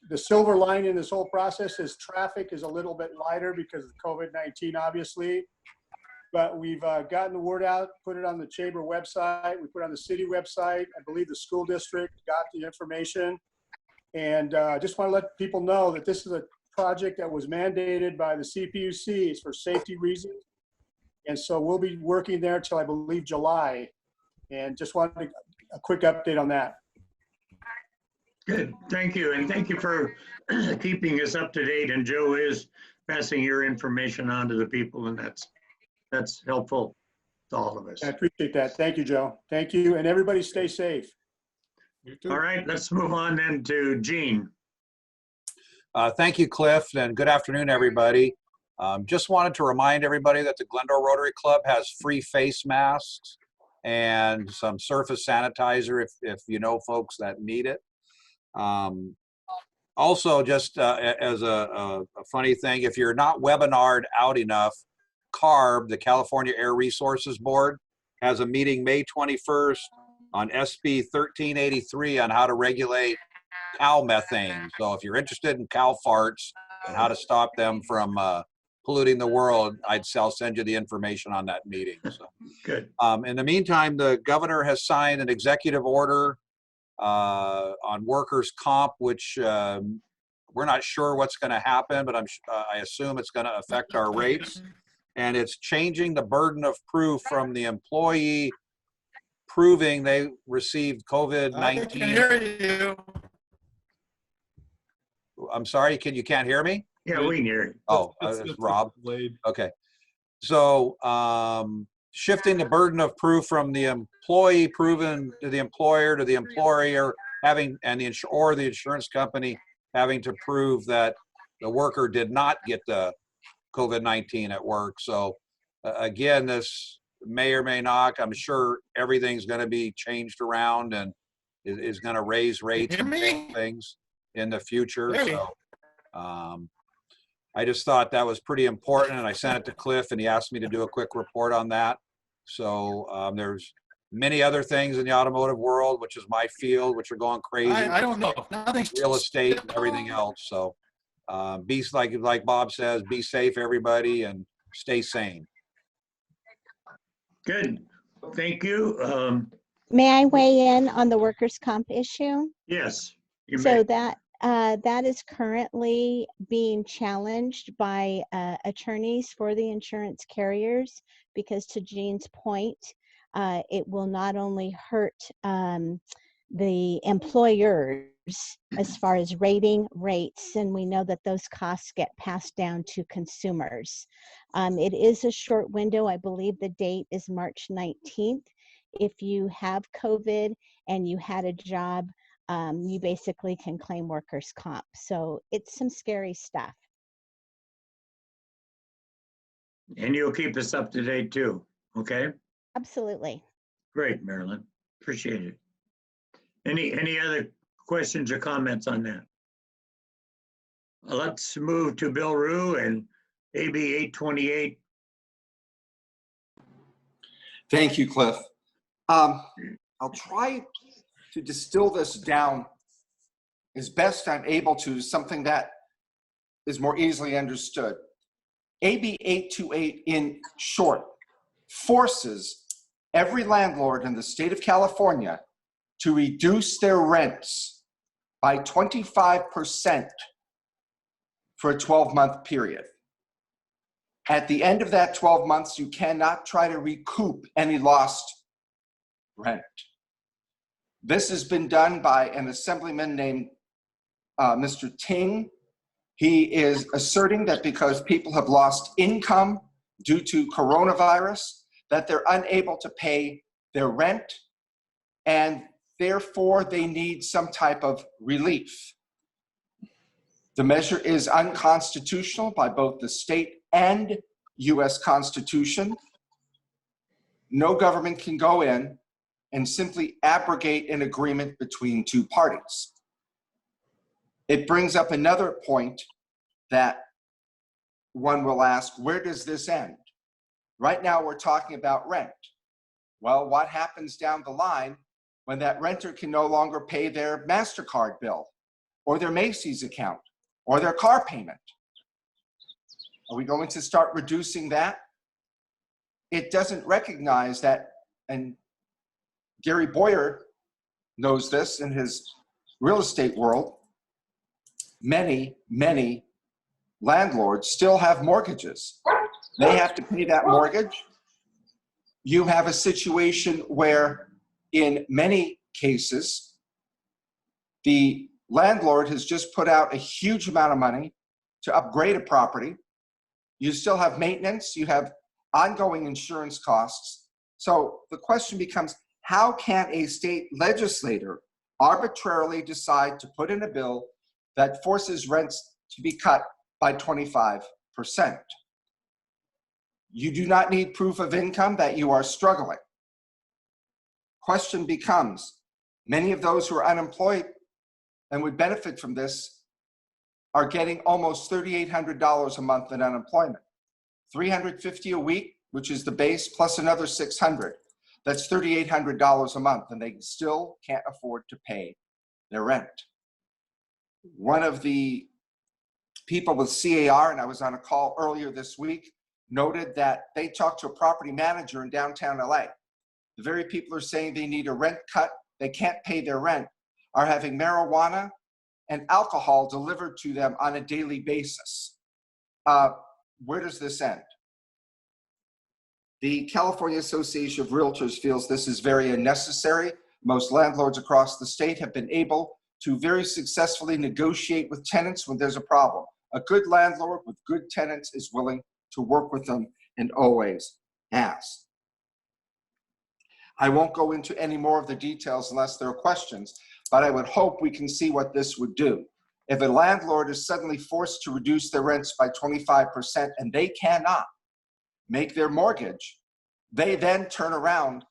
Speaker 5: The silver line in this whole process is traffic is a little bit lighter because of COVID-19, obviously. But we've gotten the word out, put it on the chamber website. We put it on the city website. I believe the school district got the information. And just want to let people know that this is a project that was mandated by the CPUC. It's for safety reasons. And so we'll be working there till I believe July. And just wanted a quick update on that.
Speaker 1: Good, thank you. And thank you for keeping us up to date. And Joe is passing your information on to the people, and that's helpful to all of us.
Speaker 5: I appreciate that. Thank you, Joe. Thank you. And everybody stay safe.
Speaker 3: You too.
Speaker 1: All right, let's move on then to Gene.
Speaker 10: Thank you, Cliff, and good afternoon, everybody. Just wanted to remind everybody that the Glendora Rotary Club has free face masks and some surface sanitizer if you know folks that need it. Also, just as a funny thing, if you're not webinared out enough, CARB, the California Air Resources Board, has a meeting May 21st on SB 1383 on how to regulate cow methane. So if you're interested in cow farts and how to stop them from polluting the world, I'll send you the information on that meeting. So.
Speaker 1: Good.
Speaker 10: In the meantime, the governor has signed an executive order on workers' comp, which we're not sure what's going to happen, but I assume it's going to affect our rates. And it's changing the burden of proof from the employee proving they received COVID-19.
Speaker 8: I can hear you.
Speaker 10: I'm sorry, you can't hear me?
Speaker 1: Yeah, we can hear you.
Speaker 10: Oh, it's Rob. Okay. So shifting the burden of proof from the employee proven to the employer to the employer and the insurance company having to prove that the worker did not get the COVID-19 at work. So again, this may or may not, I'm sure everything's going to be changed around and is going to raise rates and things in the future. So I just thought that was pretty important, and I sent it to Cliff and he asked me to do a quick report on that. So there's many other things in the automotive world, which is my field, which are going crazy.
Speaker 8: I don't know. Nothing's
Speaker 10: real estate and everything else. So be like Bob says, be safe, everybody, and stay sane.
Speaker 1: Good. Thank you.
Speaker 11: May I weigh in on the workers' comp issue?
Speaker 1: Yes. You
Speaker 11: So
Speaker 1: may.
Speaker 11: that is currently being challenged by attorneys for the insurance carriers, because to Gene's point, it will not only hurt the employers as far as rating rates, and we know that those costs get passed down to consumers. It is a short window. I believe the date is March 19th. If you have COVID and you had a job, you basically can claim workers' comp. So it's some scary stuff.
Speaker 1: And you'll keep us up to date too, okay?
Speaker 11: Absolutely.
Speaker 1: Great, Marilyn. Appreciate it. Any other questions or comments on that? Let's move to Bill Rue and AB 828.
Speaker 6: Thank you, Cliff. I'll try to distill this down as best I'm able to something that is more easily understood. AB 828, in short, forces every landlord in the state of California to reduce their rents by 25% for a 12-month period. At the end of that 12 months, you cannot try to recoup any lost rent. This has been done by an assemblyman named Mr. Ting. He is asserting that because people have lost income due to coronavirus, that they're unable to pay their rent, and therefore they need some type of relief. The measure is unconstitutional by both the state and US Constitution. No government can go in and simply abrogate an agreement between two parties. It brings up another point that one will ask, where does this end? Right now we're talking about rent. Well, what happens down the line when that renter can no longer pay their MasterCard bill or their Macy's account or their car payment? Are we going to start reducing that? It doesn't recognize that, and Gary Boyer knows this in his real estate world. Many landlords still have mortgages. They have to pay that mortgage. You have a situation where, in many cases, the landlord has just put out a huge amount of money to upgrade a property. You still have maintenance, you have ongoing insurance costs. So the question becomes, how can a state legislator arbitrarily decide to put in a bill that forces rents to be cut by 25%? You do not need proof of income that you are struggling. Question becomes, many of those who are unemployed and would benefit from this are getting almost $3,800 a month in unemployment. $350 a week, which is the base, plus another $600. That's $3,800 a month, and they still can't afford to pay their rent. One of the people with CAR, and I was on a call earlier this week, noted that they talked to a property manager in downtown LA. The very people who are saying they need a rent cut, they can't pay their rent, are having marijuana and alcohol delivered to them on a daily basis. Where does this end? The California Association of Realtors feels this is very unnecessary. Most landlords across the state have been able to very successfully negotiate with tenants when there's a problem. A good landlord with good tenants is willing to work with them and always has. I won't go into any more of the details unless there are questions, but I would hope we can see what this would do. If a landlord is suddenly forced to reduce their rents by 25% and they cannot make their mortgage, they then turn around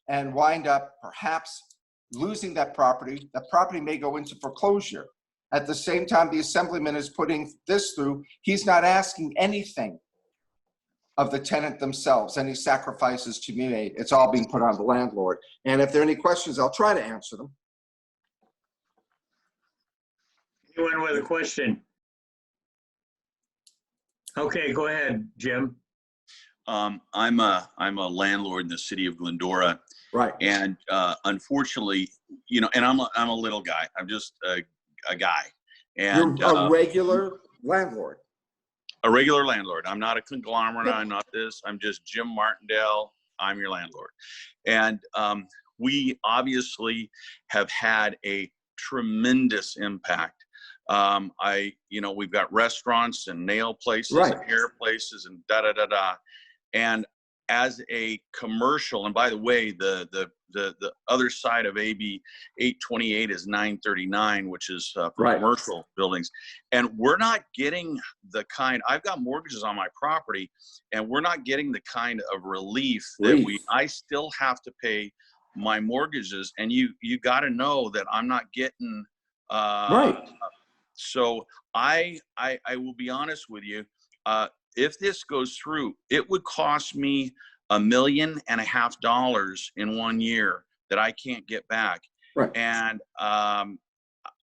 Speaker 6: and wind up perhaps losing that property. That property may go into foreclosure. At the same time, the assemblyman is putting this through. He's not asking anything of the tenant themselves, any sacrifices to be made. It's all being put on the landlord. And if there are any questions, I'll try to answer them.
Speaker 1: Anyone with a question? Okay, go ahead, Jim.
Speaker 12: I'm a landlord in the city of Glendora,
Speaker 6: Right.
Speaker 12: And unfortunately, and I'm a little guy. I'm just a guy, and
Speaker 6: You're a regular landlord.
Speaker 12: A regular landlord. I'm not a conglomerate. I'm not this. I'm just Jim Martindale. I'm your landlord, and we obviously have had a tremendous impact. We've got restaurants and nail places
Speaker 6: Right.
Speaker 12: and hair places and da-da-da-da. And as a commercial, and by the way, the other side of AB 828 is 939, which is for
Speaker 6: Right.
Speaker 12: commercial buildings. And we're not getting the kind, I've got mortgages on my property, and we're not getting the kind of relief that I still have to pay my mortgages. And you got to know that I'm not getting,
Speaker 6: Right.
Speaker 12: So I will be honest with you. If this goes through, it would cost me $1.5 million in 1 year that I can't get back.
Speaker 6: Right.
Speaker 12: And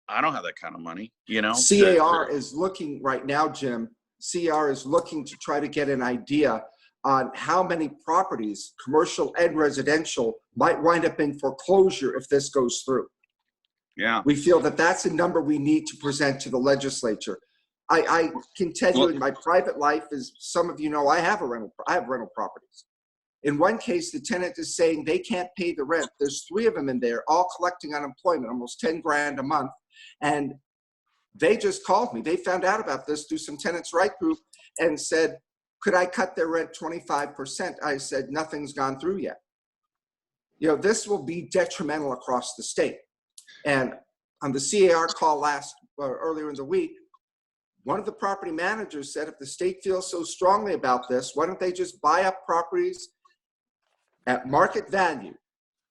Speaker 12: I don't have that kind of money, you know?
Speaker 6: CAR is looking right now, Jim, CAR is looking to try to get an idea on how many properties, commercial and residential, might wind up in foreclosure if this goes through.
Speaker 12: Yeah.
Speaker 6: We feel that that's a number we need to present to the legislature. I can tell you in my private life, as some of you know, I have rental properties. In one case, the tenant is saying they can't pay the rent. There's 3 of them in there, all collecting unemployment, almost 10 grand a month. And they just called me. They found out about this through some tenants' right group and said, could I cut their rent 25%? I said, nothing's gone through yet. You know, this will be detrimental across the state. And on the CAR call earlier in the week, one of the property managers said, if the state feels so strongly about this, why don't they just buy up properties at market value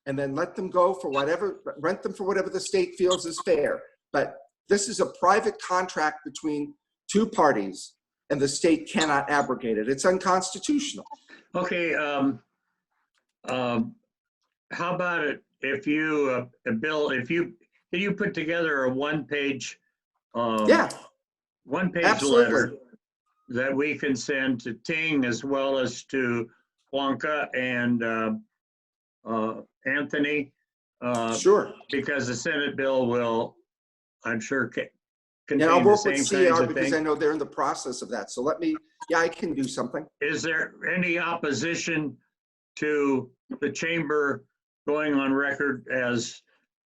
Speaker 6: and then let them go for whatever, rent them for whatever the state feels is fair. But this is a private contract between 2 parties and the state cannot abrogate it. It's unconstitutional.
Speaker 1: Okay, how about it if you, Bill, can you put together a one-page letter that we can send to Ting as well as to Blanca and Anthony?
Speaker 6: Sure.
Speaker 1: Because the Senate bill will, I'm sure, contain
Speaker 6: I'll
Speaker 1: the
Speaker 6: work
Speaker 1: same
Speaker 6: with
Speaker 1: kinds
Speaker 6: CAR
Speaker 1: of
Speaker 6: because
Speaker 1: things.
Speaker 6: I know they're in the process of that. So let me, I can do something.
Speaker 1: Is there any opposition to the chamber going on record as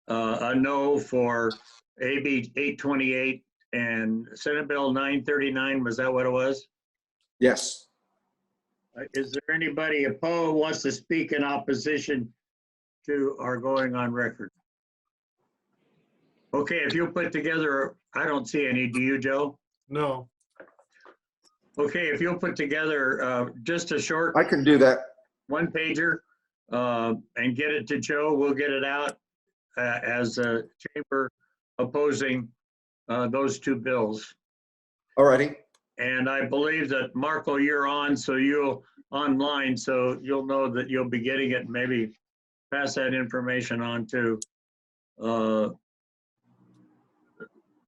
Speaker 1: a no for AB 828 and Senate Bill 939? Was that what it was?
Speaker 6: Yes.
Speaker 1: Is there anybody opposed who wants to speak in opposition to our going on record? Okay, if you'll put together, I don't see any. Do you, Joe?
Speaker 3: No.
Speaker 1: Okay, if you'll put together just a short.
Speaker 6: I can do that.
Speaker 1: One pager and get it to Joe. We'll get it out as a chamber opposing those 2 bills.
Speaker 6: All righty.
Speaker 1: And I believe that Marco, you're on, so you'll online, so you'll know that you'll be getting it and maybe pass that information on to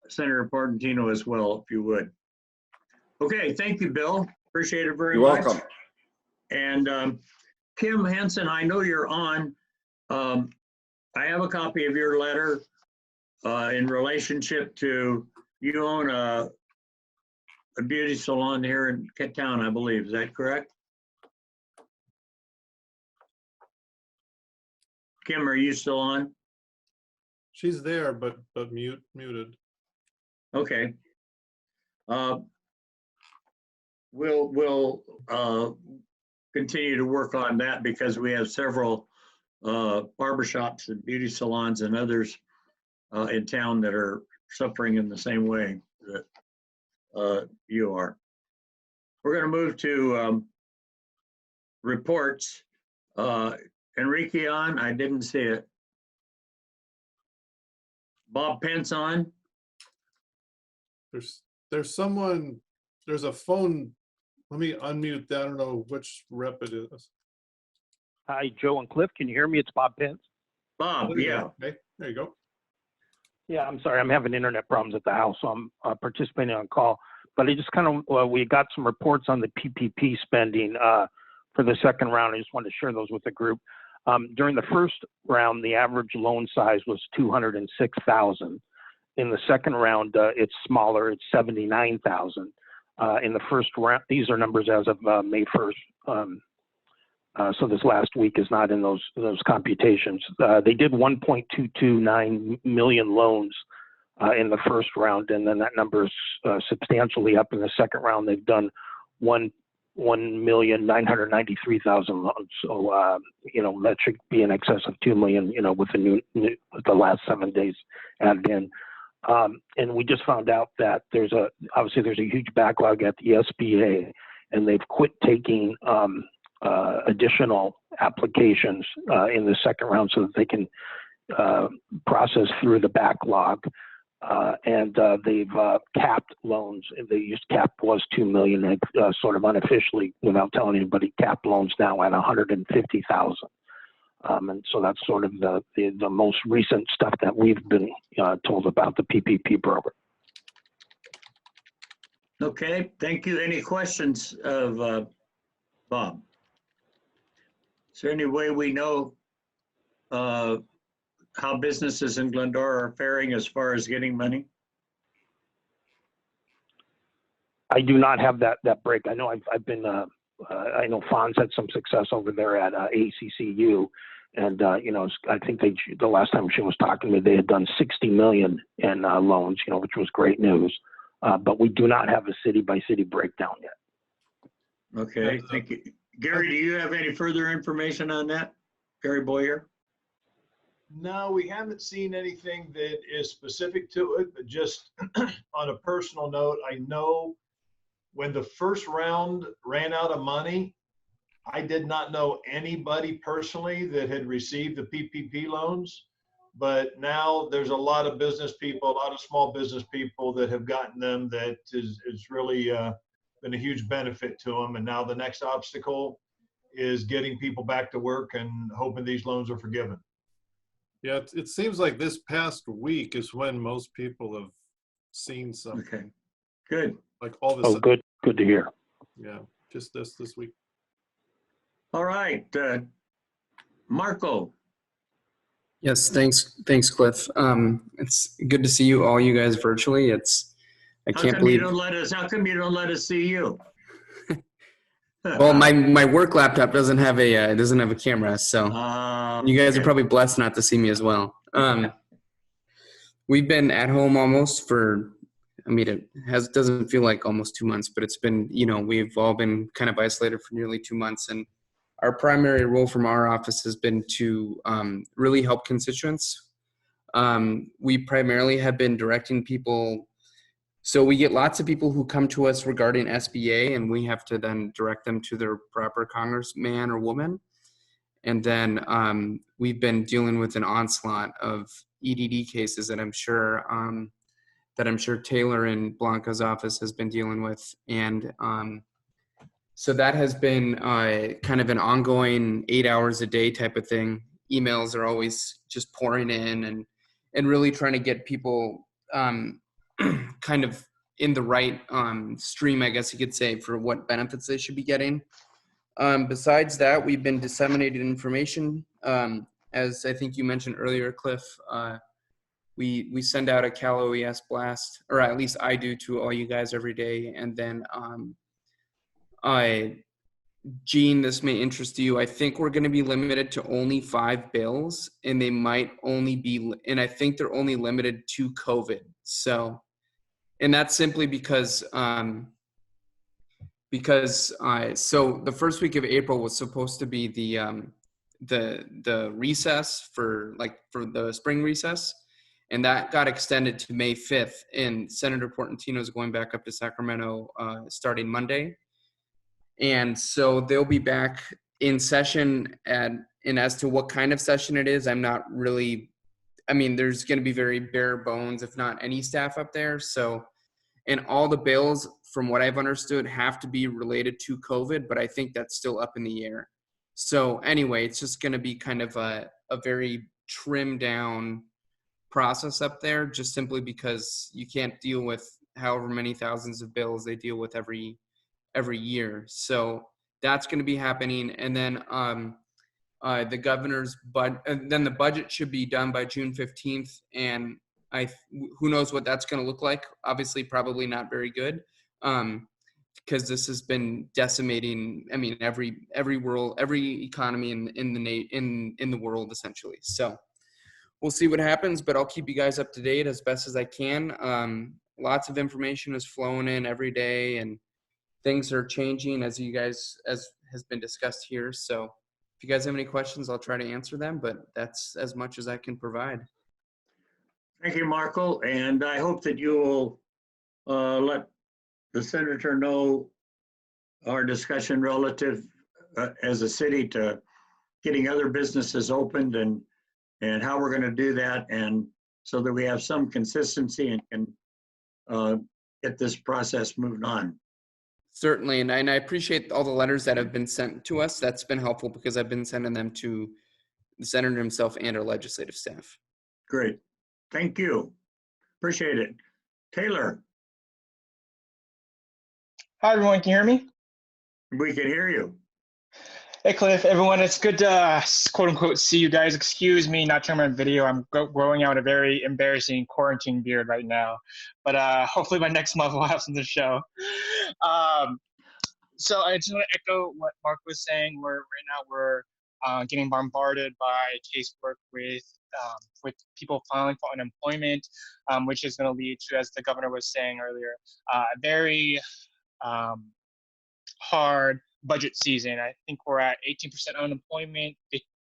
Speaker 1: Senator Portantino as well, if you would. Okay, thank you, Bill. Appreciate it very much.
Speaker 6: You're welcome.
Speaker 1: And Kim Henson, I know you're on. I have a copy of your letter in relationship to, you own a beauty salon here in town, I believe. Is that correct? Kim, are you still on?
Speaker 3: She's there, but muted.
Speaker 1: Okay. We'll continue to work on that because we have several barbershops and beauty salons and others in town that are suffering in the same way that you are. We're going to move to reports. Enrique on? I didn't see it. Bob Pence on?
Speaker 3: There's someone, there's a phone. Let me unmute that. I don't know which rep it is.
Speaker 13: Hi, Joe and Cliff. Can you hear me? It's Bob Pence.
Speaker 1: Bob, yeah.
Speaker 3: Okay, there you go.
Speaker 13: Yeah, I'm sorry. I'm having internet problems at the house, so I'm participating on call. But I just kind of, we got some reports on the PPP spending for the second round. I just wanted to share those with the group. During the first round, the average loan size was $206,000. In the second round, it's smaller. It's $79,000. In the first round, these are numbers as of May 1st. So this last week is not in those computations. They did 1.229 million loans in the first round, and then that number is substantially up in the second round. They've done 1,993,000 loans. So you know, that should be in excess of 2 million. You know, with the the last 7 days added in. And we just found out that obviously there's a huge backlog at the SBA, and they've quit taking additional applications in the second round so that they can process through the backlog. And they've capped loans. They used cap was 2 million. They sort of unofficially, without telling anybody, capped loans now at 150,000. And so that's sort of the most recent stuff that we've been told about the PPP program.
Speaker 1: Okay, thank you. Any questions of Bob? Is there any way we know how businesses in Glendora are faring as far as getting money?
Speaker 13: I do not have that break. I know I've been I know Fonz had some success over there at ACCU, and you know, I think the last time she was talking to me, they had done 60 million in loans, you know, which was great news. But we do not have a city by city breakdown yet.
Speaker 1: Okay, thank you. Gary, do you have any further information on that? Gary Boyer?
Speaker 2: No, we haven't seen anything that is specific to it, but just on a personal note, I know when the first round ran out of money, I did not know anybody personally that had received the PPP loans, but now there's a lot of business people, a lot of small business people that have gotten them. That is really been a huge benefit to them. And now the next obstacle is getting people back to work and hoping these loans are forgiven.
Speaker 3: Yeah, it seems like this past week is when most people have seen something.
Speaker 1: Okay, good.
Speaker 3: Like all this.
Speaker 13: Oh, good to hear.
Speaker 3: Yeah, just this week.
Speaker 1: All right, Marco.
Speaker 14: Yes, thanks, Cliff. It's good to see you all, you guys, virtually. I can't believe.
Speaker 1: How come you don't let us see you?
Speaker 14: Well, my work laptop doesn't have a camera, so you guys are probably blessed not to see me as well. We've been at home almost for, I mean, it doesn't feel like almost 2 months, but it's been, you know, we've all been kind of isolated for nearly 2 months, and our primary role from our office has been to really help constituents. We primarily have been directing people. So we get lots of people who come to us regarding SBA, and we have to then direct them to their proper congressman or woman. And then we've been dealing with an onslaught of EDD cases that I'm sure Taylor in Blanca's office has been dealing with. And so that has been kind of an ongoing 8 hours a day type of thing. Emails are always just pouring in and really trying to get people kind of in the right stream, I guess you could say, for what benefits they should be getting. Besides that, we've been disseminating information. As I think you mentioned earlier, Cliff, we send out a Cal OES blast, or at least I do, to all you guys every day. And then Gene, this may interest you. I think we're going to be limited to only 5 bills, and they might only be, and I think they're only limited to COVID. So, and that's simply because so the first week of April was supposed to be the recess for the spring recess, and that got extended to May 5th. And Senator Portantino is going back up to Sacramento starting Monday. And so they'll be back in session, and as to what kind of session it is, I'm not really, I mean, there's going to be very bare bones, if not any staff up there. So, and all the bills, from what I've understood, have to be related to COVID, but I think that's still up in the air. So anyway, it's just going to be kind of a very trimmed down process up there, just simply because you can't deal with however many thousands of bills they deal with every year. So that's going to be happening. And then the governor's then the budget should be done by June 15th. And who knows what that's going to look like. Obviously, probably not very good, because this has been decimating, I mean, every economy in the world, essentially. So we'll see what happens, but I'll keep you guys up to date as best as I can. Lots of information is flowing in every day, and things are changing as has been discussed here. So if you guys have any questions, I'll try to answer them, but that's as much as I can provide.
Speaker 1: Thank you, Marco. And I hope that you will let the senator know our discussion relative as a city to getting other businesses opened and how we're going to do that, and so that we have some consistency and can get this process moved on.
Speaker 14: Certainly, and I appreciate all the letters that have been sent to us. That's been helpful, because I've been sending them to the senator himself and our legislative staff.
Speaker 1: Great. Thank you. Appreciate it. Taylor,
Speaker 15: Hi, everyone. Can you hear me?
Speaker 1: we can hear you.
Speaker 15: Hey, Cliff. Everyone, it's good to quote unquote see you guys. Excuse me not turning my video. I'm growing out a very embarrassing quarantine beard right now. But hopefully by next month we'll have something to show. So I just want to echo what Mark was saying. Right now we're getting bombarded by casework with people filing for unemployment, which is going to lead to, as the governor was saying earlier, a very hard budget season. I think we're at 18% unemployment,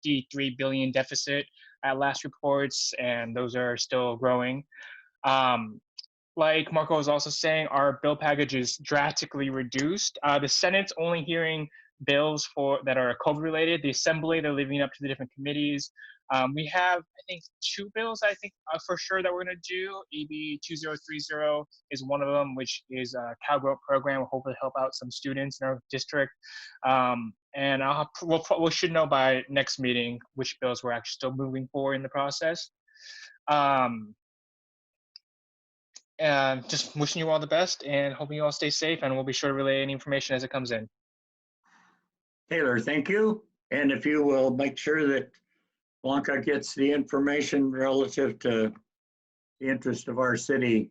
Speaker 15: 53 billion deficit at last reports, and those are still growing. Like Marco was also saying, our bill package is drastically reduced. The Senate's only hearing bills that are COVID related. The Assembly, they're leaving up to the different committees. We have, I think, 2 bills for sure that we're going to do. AB 2030 is one of them, which is a cow growth program. We'll hopefully help out some students in our district. And we should know by next meeting which bills we're actually still moving forward in the process. And just wishing you all the best and hoping you all stay safe, and we'll be sure to relay any information as it comes in.
Speaker 1: Taylor, thank you. And if you will make sure that Blanca gets the information relative to the interest of our city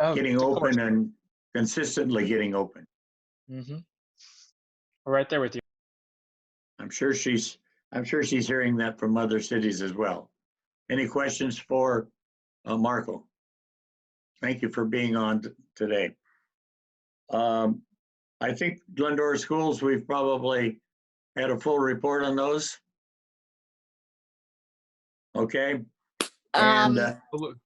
Speaker 1: getting open and consistently getting open.
Speaker 15: Mm-hmm. We're right there with you.
Speaker 1: I'm sure she's hearing that from other cities as well. Any questions for Marco? Thank you for being on today. I think Glendora schools, we've probably had a full report on those. Okay. And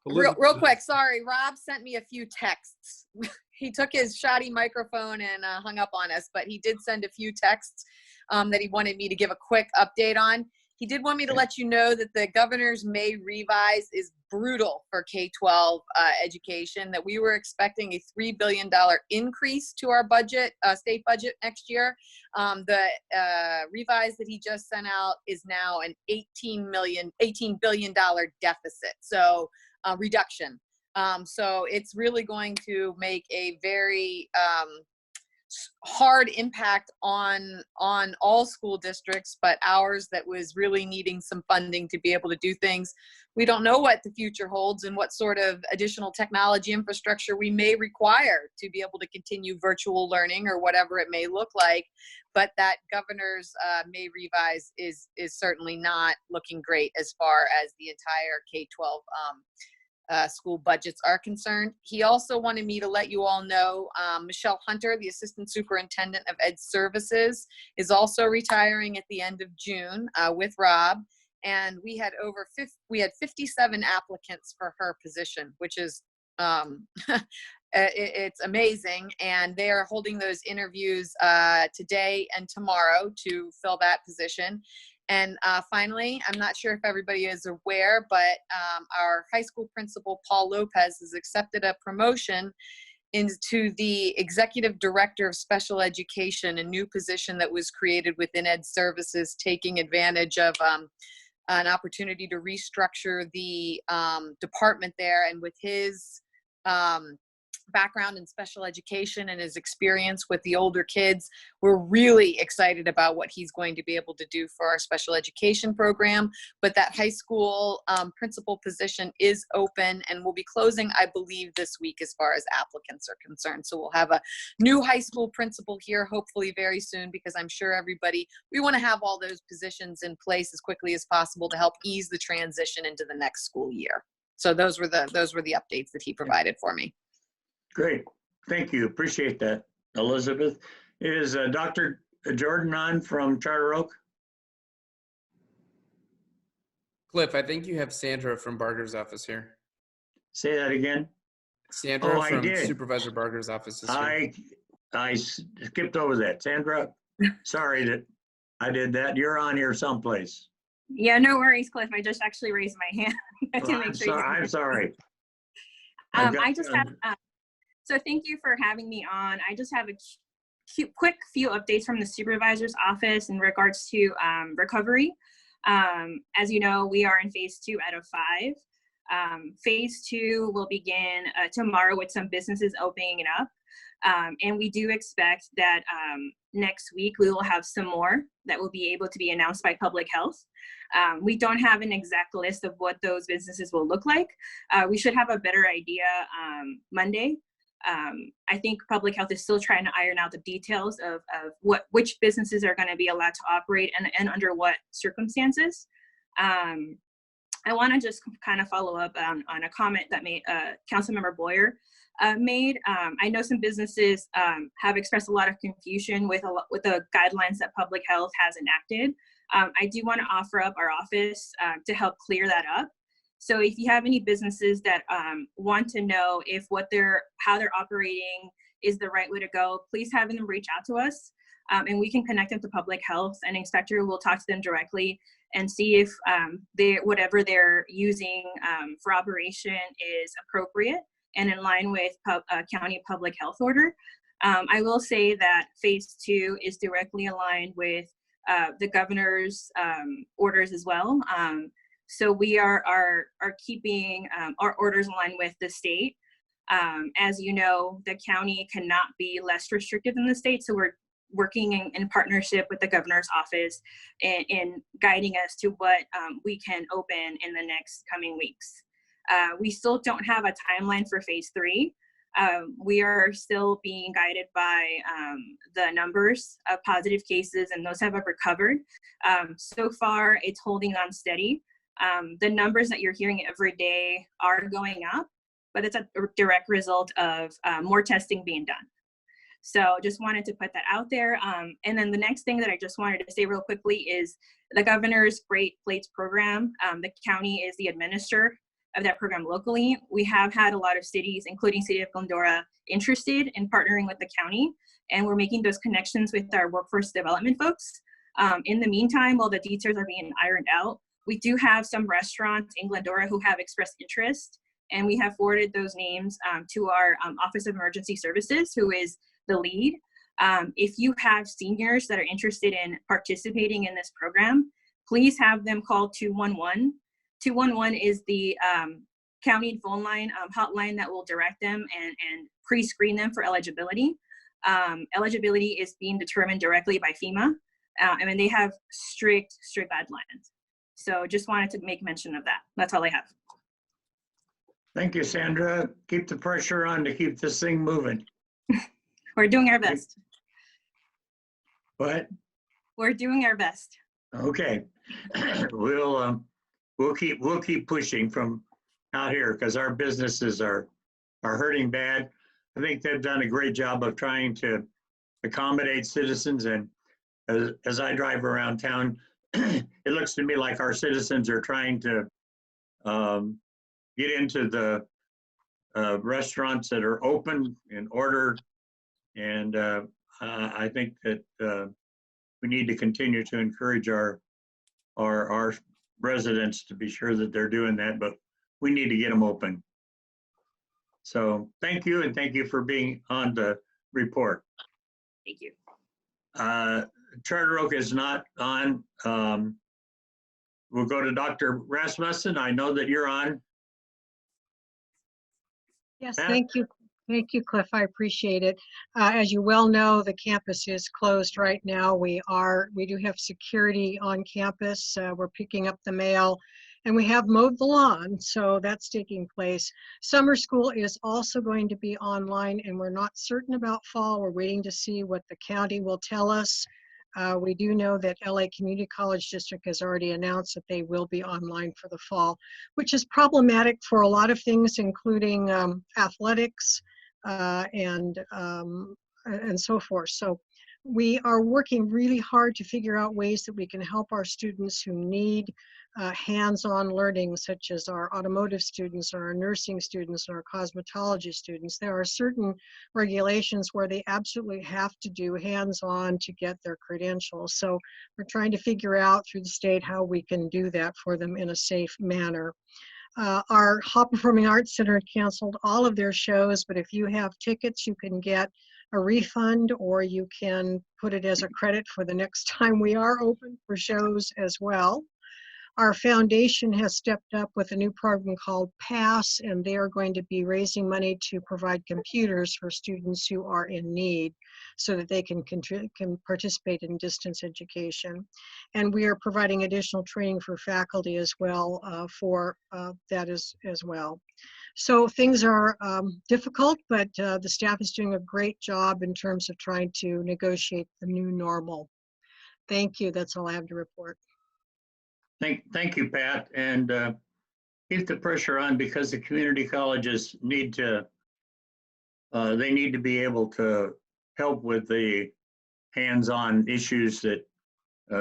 Speaker 9: real quick, sorry, Rob sent me a few texts. He took his shoddy microphone and hung up on us, but he did send a few texts that he wanted me to give a quick update on. He did want me to let you know that the governor's May revise is brutal for K-12 education, that we were expecting a $3 billion increase to our budget, state budget next year. The revise that he just sent out is now an $18 billion deficit, so reduction. So it's really going to make a very hard impact on all school districts, but ours that was really needing some funding to be able to do things. We don't know what the future holds and what sort of additional technology infrastructure we may require to be able to continue virtual learning or whatever it may look like. But that governor's May revise is certainly not looking great as far as the entire K-12 school budgets are concerned. He also wanted me to let you all know Michelle Hunter, the Assistant Superintendent of Ed Services, is also retiring at the end of June with Rob. And we had 57 applicants for her position, which is it's amazing. And they are holding those interviews today and tomorrow to fill that position. And finally, I'm not sure if everybody is aware, but our high school principal, Paul Lopez, has accepted a promotion into the Executive Director of Special Education, a new position that was created within Ed Services, taking advantage of an opportunity to restructure the department there. And with his background in special education and his experience with the older kids, we're really excited about what he's going to be able to do for our special education program. But that high school principal position is open and will be closing, I believe, this week as far as applicants are concerned. So we'll have a new high school principal here hopefully very soon, because I'm sure we want to have all those positions in place as quickly as possible to help ease the transition into the next school year. So those were the updates that he provided for me.
Speaker 1: great. Thank you. Appreciate that, Elizabeth. Is Dr. Jordan on from Charter Oak?
Speaker 14: Cliff, I think you have Sandra from Barger's office here.
Speaker 1: Say that again.
Speaker 14: Sandra from Supervisor Barger's office is here.
Speaker 1: I skipped over that. Sandra, sorry that I did that. You're on here someplace.
Speaker 16: Yeah, no worries, Cliff. I just actually raised my hand.
Speaker 1: I'm sorry.
Speaker 16: So thank you for having me on. I just have a quick few updates from the supervisor's office in regards to recovery. As you know, we are in phase 2 out of 5. Phase 2 will begin tomorrow with some businesses opening up. And we do expect that next week we will have some more that will be able to be announced by public health. We don't have an exact list of what those businesses will look like. We should have a better idea Monday. I think public health is still trying to iron out the details of which businesses are going to be allowed to operate and under what circumstances. I want to just kind of follow up on a comment that Councilmember Boyer made. I know some businesses have expressed a lot of confusion with the guidelines that public health has enacted. I do want to offer up our office to help clear that up. So if you have any businesses that want to know if how they're operating is the right way to go, please have them reach out to us, and we can connect them to public health. And inspector will talk to them directly and see if whatever they're using for operation is appropriate and in line with county public health order. I will say that phase 2 is directly aligned with the governor's orders as well. So we are keeping our orders in line with the state. As you know, the county cannot be less restrictive than the state, so we're working in partnership with the governor's office in guiding us to what we can open in the next coming weeks. We still don't have a timeline for phase 3. We are still being guided by the numbers of positive cases, and those have recovered. So far, it's holding on steady. The numbers that you're hearing every day are going up, but it's a direct result of more testing being done. So just wanted to put that out there. And then the next thing that I just wanted to say real quickly is the governor's Great Plates program. The county is the administrator of that program locally. We have had a lot of cities, including City of Glendora, interested in partnering with the county, and we're making those connections with our workforce development folks. In the meantime, while the details are being ironed out, we do have some restaurants in Glendora who have expressed interest, and we have forwarded those names to our Office of Emergency Services, who is the lead. If you have seniors that are interested in participating in this program, please have them call 211. 211 is the county phone line hotline that will direct them and pre-screen them for eligibility. Eligibility is being determined directly by FEMA. I mean, they have strict guidelines. So just wanted to make mention of that. That's all I have.
Speaker 1: Thank you, Sandra. Keep the pressure on to keep this thing moving.
Speaker 16: We're doing our best.
Speaker 1: What?
Speaker 16: We're doing our best.
Speaker 1: Okay. We'll keep pushing from out here because our businesses are hurting bad. I think they've done a great job of trying to accommodate citizens, and as I drive around town, it looks to me like our citizens are trying to get into the restaurants that are open and order, and I think that we need to continue to encourage our residents to be sure that they're doing that, but we need to get them open. So thank you, and thank you for being on the report.
Speaker 16: Thank you.
Speaker 1: Charter Oak is not on. We'll go to Dr. Rasmussen. I know that you're on.
Speaker 17: Yes,
Speaker 1: Matt?
Speaker 17: thank you. Thank you, Cliff. I appreciate it. As you well know, the campus is closed right now. We do have security on campus. We're picking up the mail, and we have mowed the lawn, so that's taking place. Summer school is also going to be online, and we're not certain about fall. We're waiting to see what the county will tell us. We do know that LA Community College District has already announced that they will be online for the fall, which is problematic for a lot of things, including athletics and so forth. So we are working really hard to figure out ways that we can help our students who need hands-on learning, such as our automotive students or our nursing students or our cosmetology students. There are certain regulations where they absolutely have to do hands-on to get their credentials. So we're trying to figure out through the state how we can do that for them in a safe manner. Our Hall Performing Arts Center canceled all of their shows, but if you have tickets, you can get a refund, or you can put it as a credit for the next time we are open for shows as well. Our foundation has stepped up with a new program called PASS, and they are going to be raising money to provide computers for students who are in need so that they can participate in distance education. And we are providing additional training for faculty as well for that as well. So things are difficult, but the staff is doing a great job in terms of trying to negotiate the new normal. Thank you. That's all I have to report.
Speaker 1: Thank you, Pat, and keep the pressure on because the community colleges need to, they need to be able to help with the hands-on issues that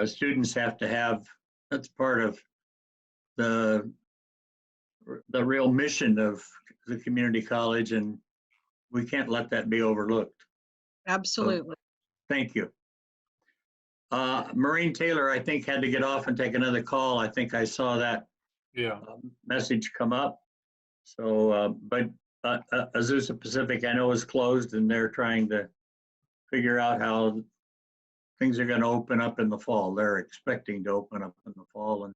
Speaker 1: students have to have. That's part of the real mission of the community college, and we can't let that be overlooked.
Speaker 17: Absolutely.
Speaker 1: So, thank you. Maureen Taylor, I think, had to get off and take another call. I think I saw that message come up. So, but Azusa Pacific, I know, is closed, and they're trying to figure out how things are going to open up in the fall. They're expecting to open up in the fall in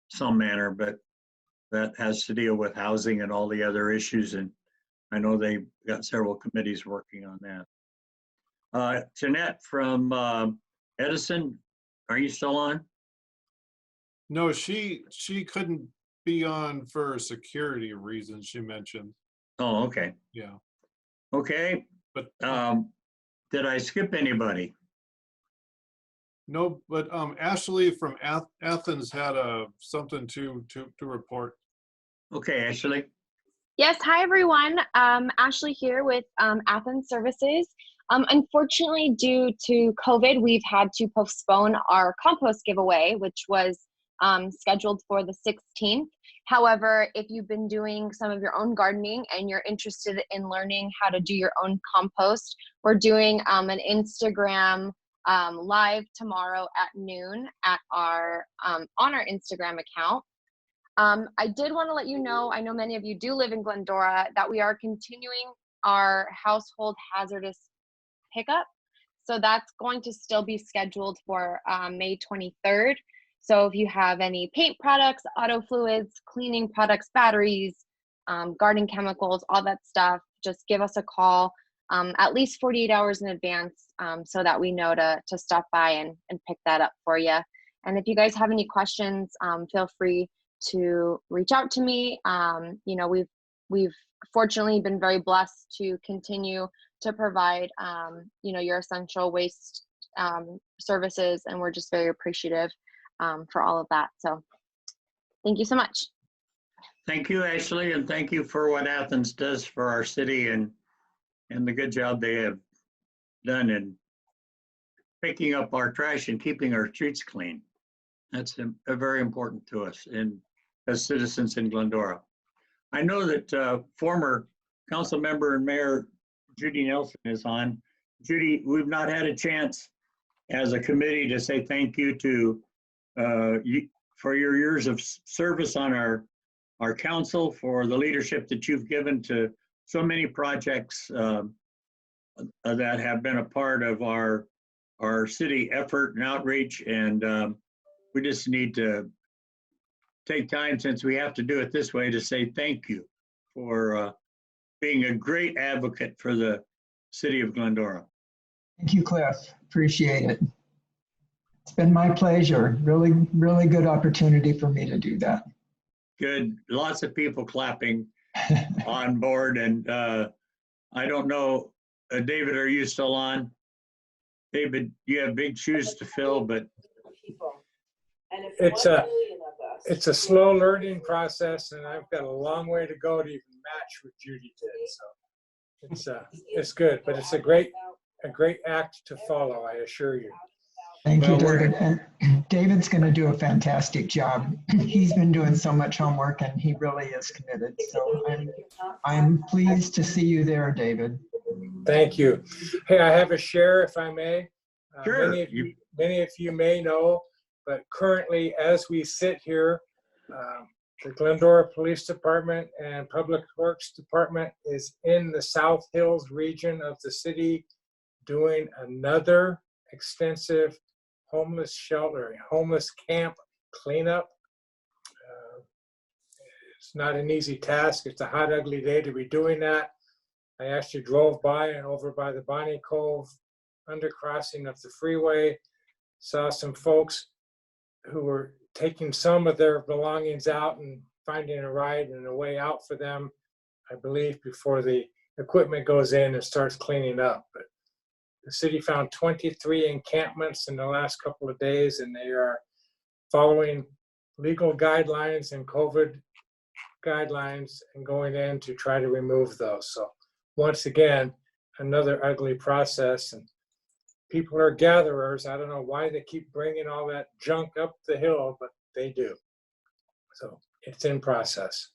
Speaker 1: some manner, but that has to deal with housing and all the other issues. And I know they've got several committees working on that. Jeanette from Edison, are you still on?
Speaker 3: No, she couldn't be on for security reasons, she mentioned.
Speaker 1: Oh, okay.
Speaker 3: Yeah.
Speaker 1: Okay.
Speaker 3: But
Speaker 1: did I skip anybody?
Speaker 3: No, but Ashley from Athens had something to report.
Speaker 1: Okay, Ashley.
Speaker 18: Yes, hi everyone. Ashley here with Athens Services. Unfortunately, due to COVID, we've had to postpone our compost giveaway, which was scheduled for the 16th. However, if you've been doing some of your own gardening and you're interested in learning how to do your own compost, we're doing an Instagram live tomorrow at noon at our on our Instagram account. I did want to let you know, I know many of you do live in Glendora, that we are continuing our household hazardous pickup. So that's going to still be scheduled for May 23rd. So if you have any paint products, auto fluids, cleaning products, batteries, garden chemicals, all that stuff, just give us a call at least 48 hours in advance so that we know to stop by and pick that up for you. And if you guys have any questions, feel free to reach out to me. You know, we've fortunately been very blessed to continue to provide, you know, your essential waste services, and we're just very appreciative for all of that. So thank you so much.
Speaker 1: Thank you, Ashley, and thank you for what Athens does for our city and the good job they have done in picking up our trash and keeping our streets clean. That's very important to us as citizens in Glendora. I know that former council member and mayor Judy Nelson is on. Judy, we've not had a chance as a committee to say thank you to you for your years of service on our council, for the leadership that you've given to so many projects that have been a part of our city effort and outreach. And we just need to take time, since we have to do it this way, to say thank you for being a great advocate for the city of Glendora.
Speaker 19: Thank you, Cliff. Appreciate it. It's been my pleasure. Really, really good opportunity for me to do that.
Speaker 1: Good. Lots of people clapping on board. And I don't know, David, are you still on? David, you have big shoes to fill, but
Speaker 20: it's a slow learning process, and I've got a long way to go to even match what Judy did. So it's good, but it's a great act to follow, I assure you.
Speaker 19: Thank you, David. And David's going to do a fantastic job. He's been doing so much homework, and he really is committed. So I'm pleased to see you there, David.
Speaker 20: Thank you. Hey, I have a share, if I may.
Speaker 1: Sure.
Speaker 20: Many of you may know, but currently, as we sit here, the Glendora Police Department and Public Works Department is in the South Hills region of the city doing another extensive homeless shelter, homeless camp cleanup. It's not an easy task. It's a hot, ugly day to be doing that. I actually drove by and over by the Bonnie Cove undercrossing of the freeway, saw some folks who were taking some of their belongings out and finding a ride and a way out for them, I believe, before the equipment goes in and starts cleaning up. But the city found 23 encampments in the last couple of days, and they are following legal guidelines and COVID guidelines and going in to try to remove those. So once again, another ugly process, and people are gatherers. I don't know why they keep bringing all that junk up the hill, but they do. So it's in process.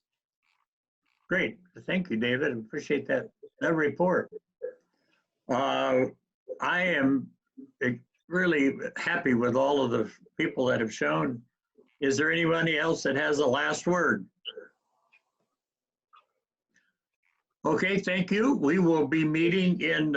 Speaker 1: Great. Thank you, David. Appreciate that report. I am really happy with all of the people that have shown. Is there anybody else that has a last word? Okay, thank you. We will be meeting in